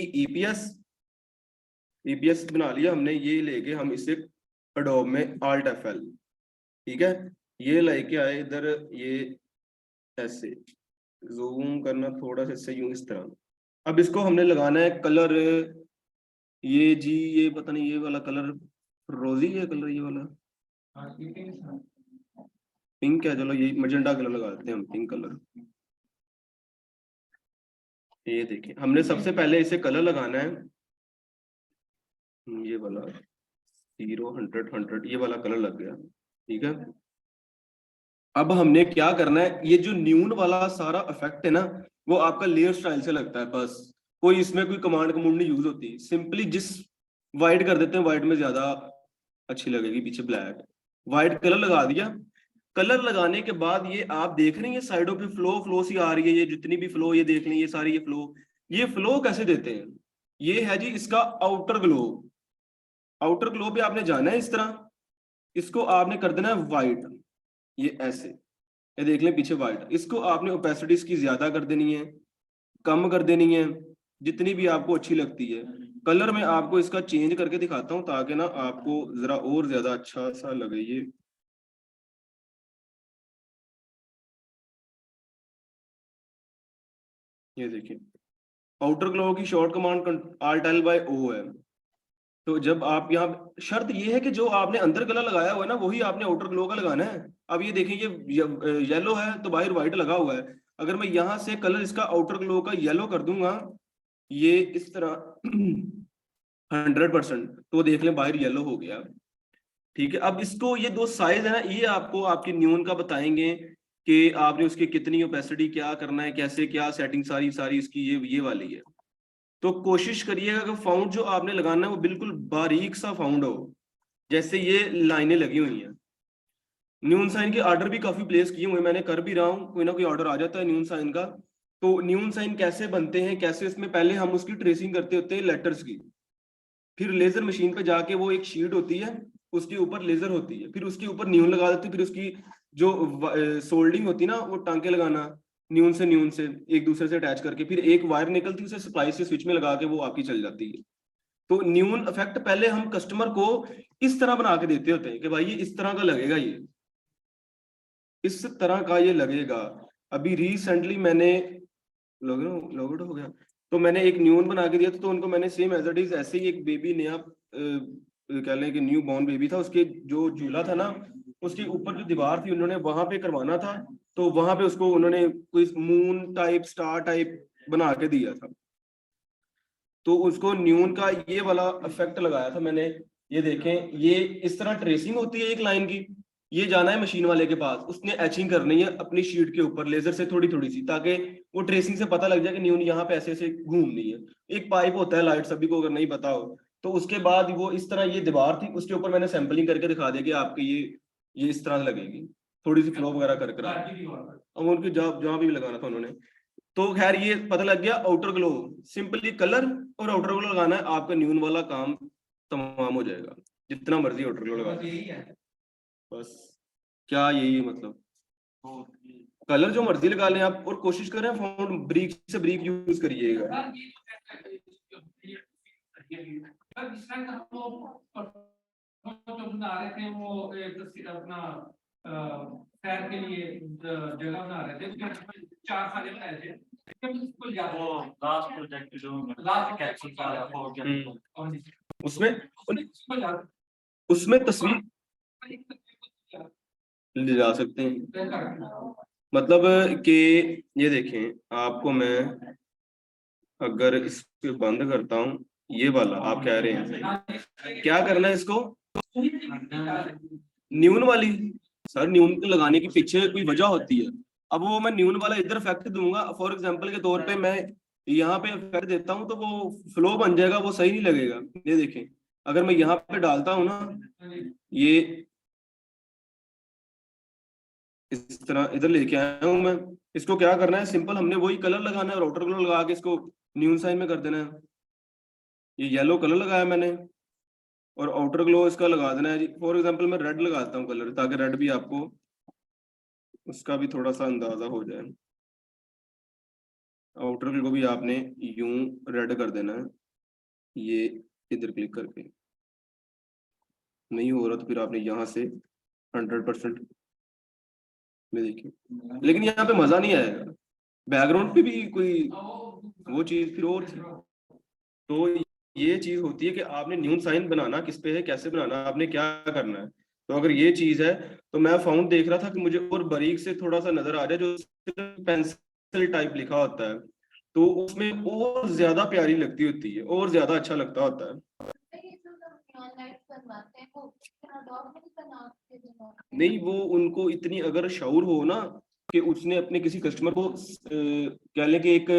Speaker 2: ईपीएस बना लिया हमने। ये लेके हम इसे एडोब में Alt F11, ठीक है, ये लेके आए इधर, ये ऐसे जूम करना थोड़ा सा इससे यूं इस तरह। अब इसको हमने लगाना है कलर, ये जी ये पता नहीं ये वाला कलर रोजी है कलर, ये वाला पिंक है, चलो ये मजेंटा कलर लगा देते हैं हम, पिंक कलर। ये देखिए हमने सबसे पहले इसे कलर लगाना है, ये वाला 0 100 100 ये वाला कलर लग गया, ठीक है। अब हमने क्या करना है, ये जो न्यून वाला सारा इफेक्ट है ना, वो आपका लेयर स्टाइल से लगता है, बस कोई इसमें कोई कमांड कमूंड नहीं यूज होती, सिंपली जिस वाइट कर देते हैं, वाइट में ज्यादा अच्छी लगेगी, पीछे ब्लैक, वाइट कलर लगा दिया। कलर लगाने के बाद ये आप देख रहे हैं, ये साइडों पे फ्लो सी आ रही है, ये जितनी भी फ्लो ये देख लें, ये सारी ये फ्लो कैसे देते हैं, ये है जी इसका आउटर ग्लो। आउटर ग्लो पे आपने जाना है इस तरह, इसको आपने कर देना है वाइट, ये ऐसे, ये देख लें पीछे वाइट। इसको आपने ओपेसिटी इसकी ज्यादा कर देनी है, कम कर देनी है, जितनी भी आपको अच्छी लगती है। कलर में आपको इसका चेंज करके दिखाता हूं ताकि ना आपको जरा और ज्यादा अच्छा सा लगे। ये देखिए आउटर ग्लो की शॉर्ट कमांड Alt+O है। तो जब आप यहाँ, शर्त ये है कि जो आपने अंदर कलर लगाया हुआ है ना, वही आपने आउटर ग्लो का लगाना है। अब ये देखें, ये येलो है तो बाहर व्हाइट लगा हुआ है, अगर मैं यहाँ से कलर इसका आउटर ग्लो का येलो कर दूंगा, ये इस तरह 100%, तो देख लें बाहर येलो हो गया, ठीक है। अब इसको ये दो साइज है ना, ये आपको आपकी न्यून का बताएंगे कि आपने उसकी कितनी ओपेसिटी क्या करना है, कैसे क्या सेटिंग सारी सारी इसकी ये वाली है। तो कोशिश करिएगा कि फाउंड जो आपने लगाना है वो बिल्कुल बारीक सा फाउंड हो, जैसे ये लाइनें लगी हुई हैं। न्यून साइन के ऑर्डर भी काफी प्लेस किए हुए, मैंने कर भी रहा हूँ, कोई ना कोई ऑर्डर आ जाता है न्यून साइन का। तो न्यून साइन कैसे बनते हैं, कैसे, इसमें पहले हम उसकी ट्रेसिंग करते होते हैं लेटर्स की, फिर लेजर मशीन पे जाके वो एक शीट होती है, उसके ऊपर लेजर होती है, फिर उसके ऊपर न्यून लगा देते हैं, फिर उसकी जो सोल्डिंग होती है ना, वो टांके लगाना न्यून से एक दूसरे से अटैच करके, फिर एक वायर निकलती है, उसे सप्लाई से स्विच में लगा के वो आपकी चल जाती है। तो न्यून इफेक्ट पहले हम कस्टमर को इस तरह बना के देते होते हैं कि भाई ये इस तरह का लगेगा, ये इस तरह का ये लगेगा। अभी रिसेंटली मैंने लॉग आउट हो गया, तो मैंने एक न्यून बना के दिया था, तो उनको मैंने सेम एज इट इज ऐसे ही एक बेबी नया कह लें कि न्यू बॉर्न बेबी था, उसके जो झूला था ना, उसके ऊपर जो दीवार थी उन्होंने वहां पे करवाना था, तो वहां पे उसको उन्होंने कोई मून टाइप स्टार टाइप बना के दिया था। तो उसको न्यून का ये वाला इफेक्ट लगाया था मैंने। ये देखें, ये इस तरह ट्रेसिंग होती है एक लाइन की, ये जाना है मशीन वाले के पास, उसने एचिंग करनी है अपनी शीट के ऊपर लेजर से थोड़ी थोड़ी सी, ताकि वो ट्रेसिंग से पता लग जाए कि न्यून यहाँ पे ऐसे ऐसे घूमनी है। एक पाइप होता है लाइट, सभी को अगर नहीं पता हो तो। उसके बाद वो इस तरह, ये दीवार थी, उसके ऊपर मैंने सैंपलिंग करके दिखा दिया कि आपकी ये इस तरह लगेगी, थोड़ी सी फ्लो वगैरह कर अब उनकी जहाँ भी लगाना था उन्होंने। तो खैर ये पता लग गया आउटर ग्लो, सिंपली कलर और आउटर ग्लो लगाना है, आपका न्यून वाला काम तमाम हो जाएगा, जितना मर्जी आउटर ग्लो लगा। बस क्या यही मतलब कलर जो मर्जी लगा लें आप, और कोशिश करें फ़ॉन्ट ब्रीक से ब्रीक यूज करिएगा।
Speaker 3: जिस तरह का हम बना रहे थे वो एक अपना सैर के लिए जगह बना रहे थे, उसके 4 साल बनाए थे। स्कूल जाते
Speaker 6: वो लास्ट प्रोजेक्ट जो कैप्सूल का हो गया,
Speaker 2: उसमें उसमें तस्वीर ले जा सकते हैं, मतलब कि ये देखें, आपको मैं अगर इसको बंद करता हूँ, ये वाला आप कह रहे हैं क्या करना है इसको, न्यून वाली। सर न्यून को लगाने के पीछे कोई वजह होती है। अब वो मैं न्यून वाला इधर इफेक्ट दूंगा, फॉर एग्जांपल के तौर पे मैं यहाँ पे इफेक्ट देता हूँ तो वो फ्लो बन जाएगा, वो सही नहीं लगेगा। ये देखें, अगर मैं यहाँ पे डालता हूँ ना, ये इस तरह इधर लेके आया हूँ मैं, इसको क्या करना है, सिंपल हमने वही कलर लगाना है और आउटर कलर लगा के इसको न्यून साइन में कर देना है। ये येलो कलर लगाया मैंने और आउटर ग्लो इसका लगा देना है जी। फॉर एग्जांपल मैं रेड लगाता हूँ कलर, ताकि रेड भी आपको उसका भी थोड़ा सा अंदाजा हो जाए। आउटर ग्लो को भी आपने यूं रेड कर देना है, ये इधर क्लिक करके। नहीं हो रहा तो फिर आपने यहाँ से 100% में देखिए, लेकिन यहाँ पे मजा नहीं आएगा, बैकग्राउंड पे भी कोई वो चीज फिर और थी। तो ये चीज होती है कि आपने न्यून साइन बनाना किस पे है, कैसे बनाना, आपने क्या करना है। तो अगर ये चीज है तो मैं फाउंड देख रहा था कि मुझे और बारीक से थोड़ा सा नजर आ जाए, जो पेंसिल टाइप लिखा होता है तो उसमें और ज्यादा प्यारी लगती होती है, और ज्यादा अच्छा लगता होता है। नहीं, वो उनको इतनी अगर शऊर हो ना कि उसने अपने किसी कस्टमर को कह लें कि एक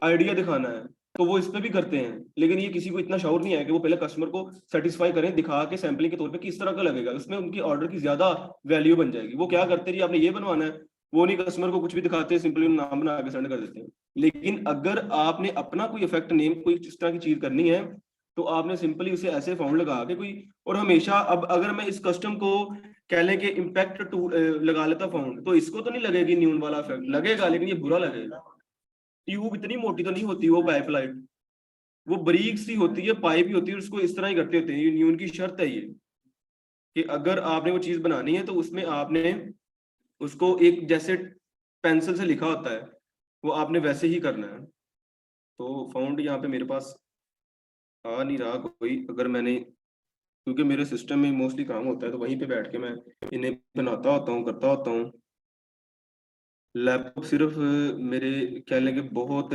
Speaker 2: आइडिया दिखाना है, तो वो इस पे भी करते हैं। लेकिन ये किसी को इतना शऊर नहीं है कि वो पहले कस्टमर को सेटिस्फाई करें, दिखा के सैंपलिंग के तौर पे किस तरह का लगेगा, उसमें उनकी ऑर्डर की ज्यादा वैल्यू बन जाएगी। वो क्या करते हैं, आपने ये बनवाना है, वो नहीं, कस्टमर को कुछ भी दिखाते हैं, सिंपली नाम बना के सेंड कर देते हैं। लेकिन अगर आपने अपना कोई इफेक्ट नेम कोई इस तरह की चीज करनी है तो आपने सिंपली उसे ऐसे फाउंड लगा के कोई, और हमेशा अब अगर मैं इस कस्टम को कह लें कि इम्पैक्ट टू लगा लेता फाउंड, तो इसको तो नहीं लगेगी न्यून वाला इफेक्ट, लगेगा लेकिन ये बुरा लगेगा। ट्यूब इतनी मोटी तो नहीं होती वो पाइपलाइन, वो बारीक सी होती है, पाइप ही होती है, उसको इस तरह ही करते होते हैं। ये न्यून की शर्त है ये कि अगर आपने वो चीज बनानी है तो उसमें आपने उसको एक जैसे पेंसिल से लिखा होता है वो आपने वैसे ही करना है। तो फाउंड यहाँ पे मेरे पास आ नहीं रहा कोई, अगर मैंने, क्योंकि मेरे सिस्टम में मोस्टली काम होता है तो वहीं पे बैठ के मैं इन्हें बनाता होता हूँ, करता होता हूँ। लैपटॉप सिर्फ मेरे कह लें कि बहुत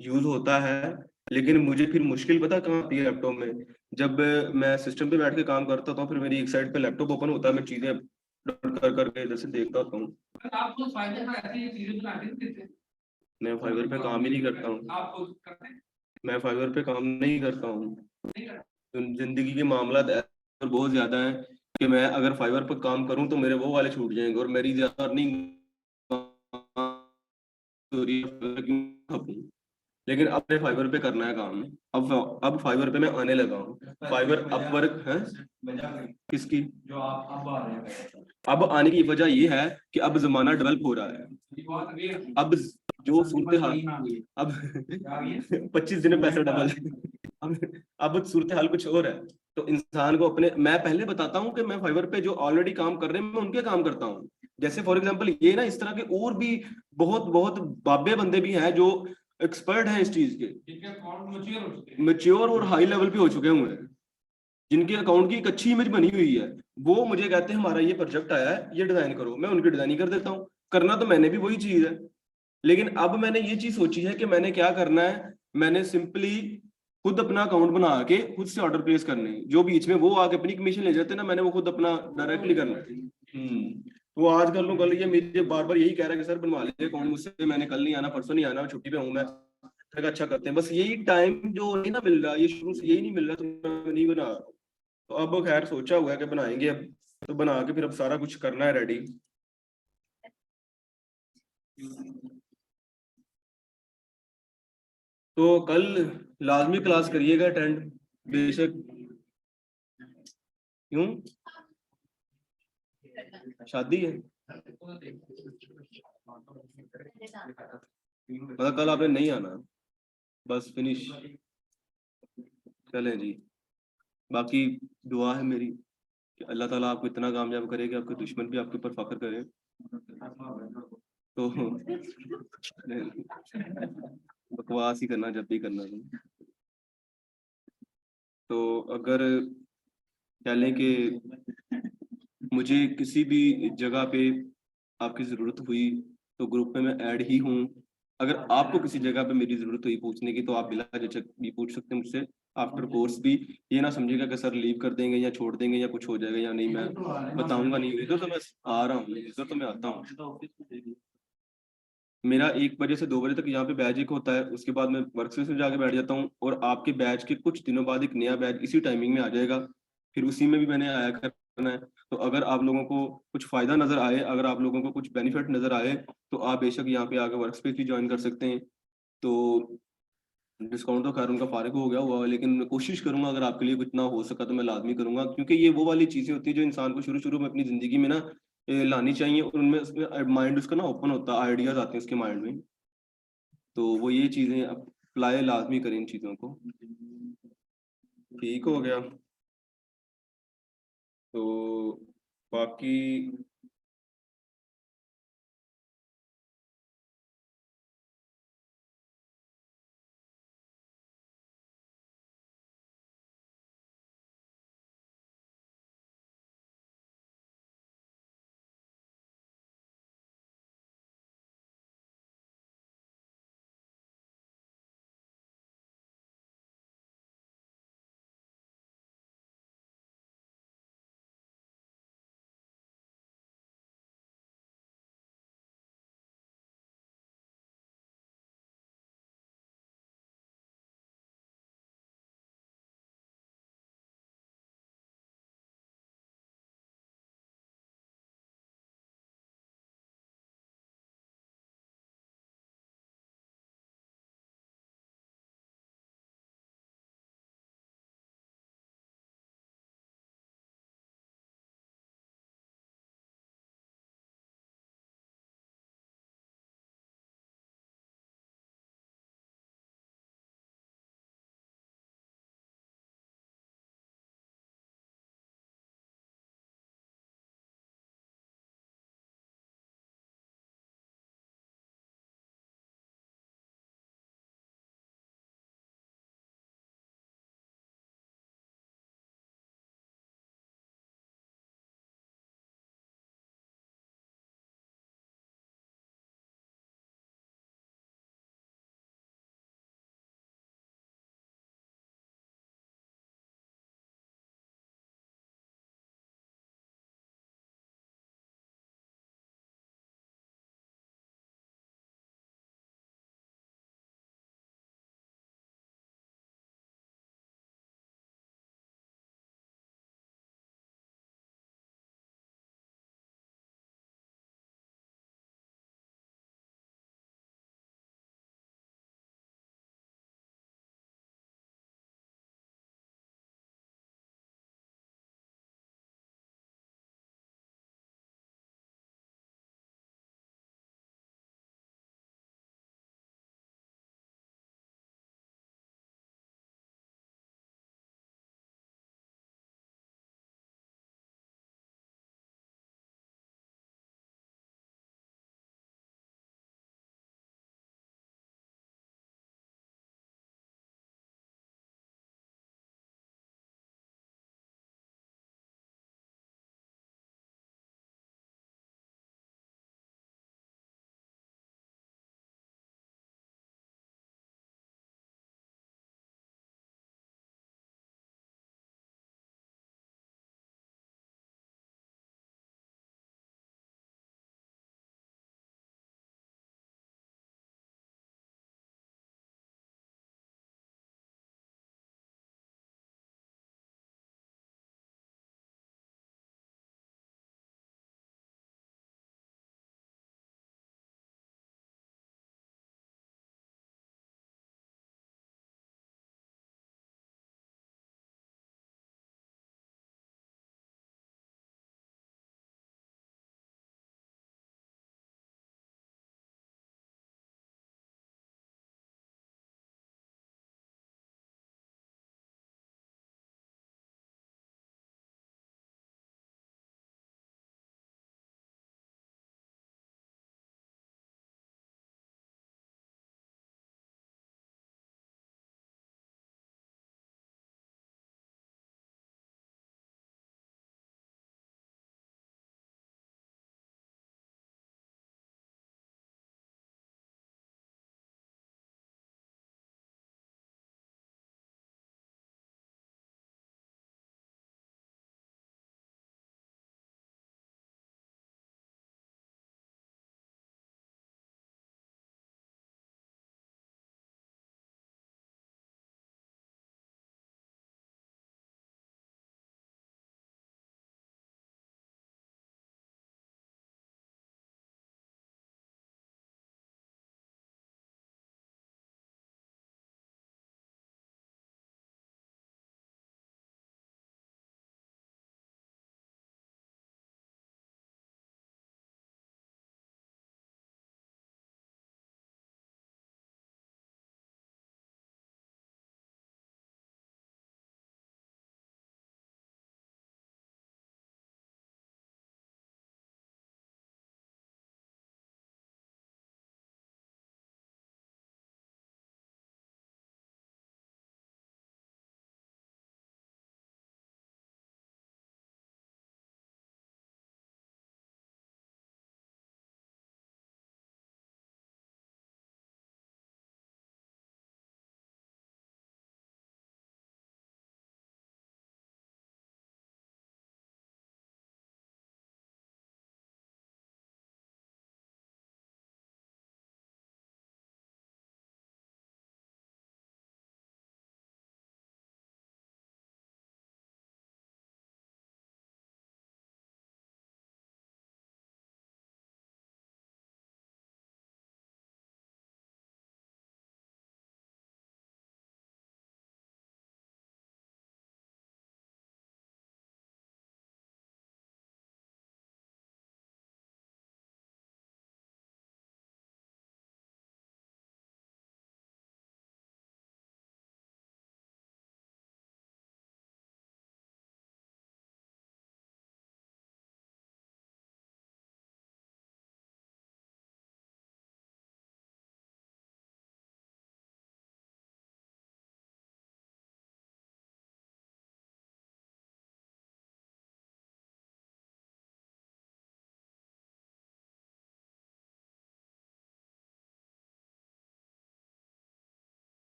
Speaker 2: यूज होता है, लेकिन मुझे फिर मुश्किल पता कहाँ आती है लैपटॉप में, जब मैं सिस्टम पे बैठ के काम करता हूँ फिर मेरी एक साइड पे लैपटॉप ओपन होता है, मैं चीजें अपलोड कर करके इधर से देखता होता हूँ।
Speaker 3: आप तो फाइबर पर ऐसी चीजें बनाते थे?
Speaker 2: मैं फाइबर पे काम ही नहीं करता हूँ,
Speaker 3: आप करते हैं?
Speaker 2: मैं फाइबर पे काम नहीं करता हूँ। जिंदगी के मामला बहुत ज्यादा है कि मैं अगर फाइबर पर काम करूं तो मेरे वो वाले छूट जाएंगे और मेरी ज्यादा अर्निंग, लेकिन अपने फाइबर पे करना है काम। अब फाइबर पे मैं आने लगा हूँ। फाइबर अपवर्क है किसकी,
Speaker 3: जो आप अब आ रहे हैं,
Speaker 2: अब आने की वजह ये है कि अब जमाना डेवलप हो रहा है। अब जो सूरत हाल, अब 25 दिन में पैसा डबल, अब सूरत हाल कुछ और है। तो इंसान को अपने, मैं पहले बताता हूँ कि मैं फाइवर पे जो ऑलरेडी काम कर रहे हैं मैं उनके काम करता हूँ। जैसे फॉर एग्जांपल ये ना, इस तरह के और भी बहुत बहुत बाबे बंदे भी हैं जो एक्सपर्ट हैं इस चीज के, मैच्योर और हाई लेवल पे हो चुके हुए हैं, जिनके अकाउंट की एक अच्छी इमेज बनी हुई है। वो मुझे कहते हैं हमारा ये प्रोजेक्ट आया है, ये डिजाइन करो, मैं उनकी डिजाइनिंग कर देता हूँ। करना तो मैंने भी वही चीज है, लेकिन अब मैंने ये चीज सोची है कि मैंने क्या करना है, मैंने सिंपली खुद अपना अकाउंट बना के खुद से ऑर्डर प्लेस करने हैं। जो बीच में वो आके अपनी कमीशन ले जाते हैं ना, मैंने वो खुद अपना डायरेक्टली करना है। वो आज कर लूँ कल, ये मुझे बार बार यही कह रहा है कि सर बनवा लीजिए अकाउंट मुझसे, मैंने कल नहीं आना, परसों नहीं आना, छुट्टी पे हूँ मैं। अच्छा करते हैं, बस यही टाइम जो नहीं ना मिल रहा, ये शुरू से यही नहीं मिल रहा तो मैं नहीं बना रहा। तो अब खैर सोचा हुआ है कि बनाएंगे अब, तो बना के फिर अब सारा कुछ करना है रेडी। तो कल लाजमी क्लास करिएगा अटेंड, बेशक। क्यों, शादी है? मतलब कल आपने नहीं आना, बस फिनिश। चलें जी, बाकी दुआ है मेरी कि अल्लाह ताला आपको इतना कामयाब करे कि आपके दुश्मन भी आपके ऊपर फख्र करें। तो बकवास ही करना जब भी करना तुम। तो अगर कह लें कि मुझे किसी भी जगह पे आपकी ज़रूरत हुई तो ग्रुप में मैं ऐड ही हूँ। अगर आपको किसी जगह पे मेरी ज़रूरत हुई पूछने की तो आप बिला झिझक भी पूछ सकते हैं मुझसे आफ्टर कोर्स भी। ये ना समझिएगा कि सर लीव कर देंगे या छोड़ देंगे या कुछ हो जाएगा या नहीं, मैं बताऊंगा नहीं। इधर तो मैं आ रहा हूँ, इधर तो मैं आता हूँ। मेरा 1 बजे से 2 बजे तक यहाँ पे बैच एक होता है, उसके बाद मैं वर्क स्पेस में जाके बैठ जाता हूँ और आपके बैच के कुछ दिनों बाद एक नया बैच इसी टाइमिंग में आ जाएगा, फिर उसी में भी मैंने आया करना है। तो अगर आप लोगों को कुछ फायदा नजर आए, अगर आप लोगों को कुछ बेनिफिट नजर आए तो आप बेशक यहाँ पे आकर वर्क स्पेस भी ज्वाइन कर सकते हैं। तो डिस्काउंट तो खैर उनका फारिग हो गया हुआ है, लेकिन मैं कोशिश करूंगा अगर आपके लिए इतना हो सका तो मैं लाजमी करूंगा, क्योंकि ये वो वाली चीजें होती है जो इंसान को शुरू शुरू में अपनी जिंदगी में ना लानी चाहिए, और उनमें उसमें माइंड उसका ना ओपन होता है, आइडियाज आते हैं उसके माइंड में। तो वो ये चीजें अप्लाई लाजमी करें इन चीजों को। ठीक हो गया। तो बाकी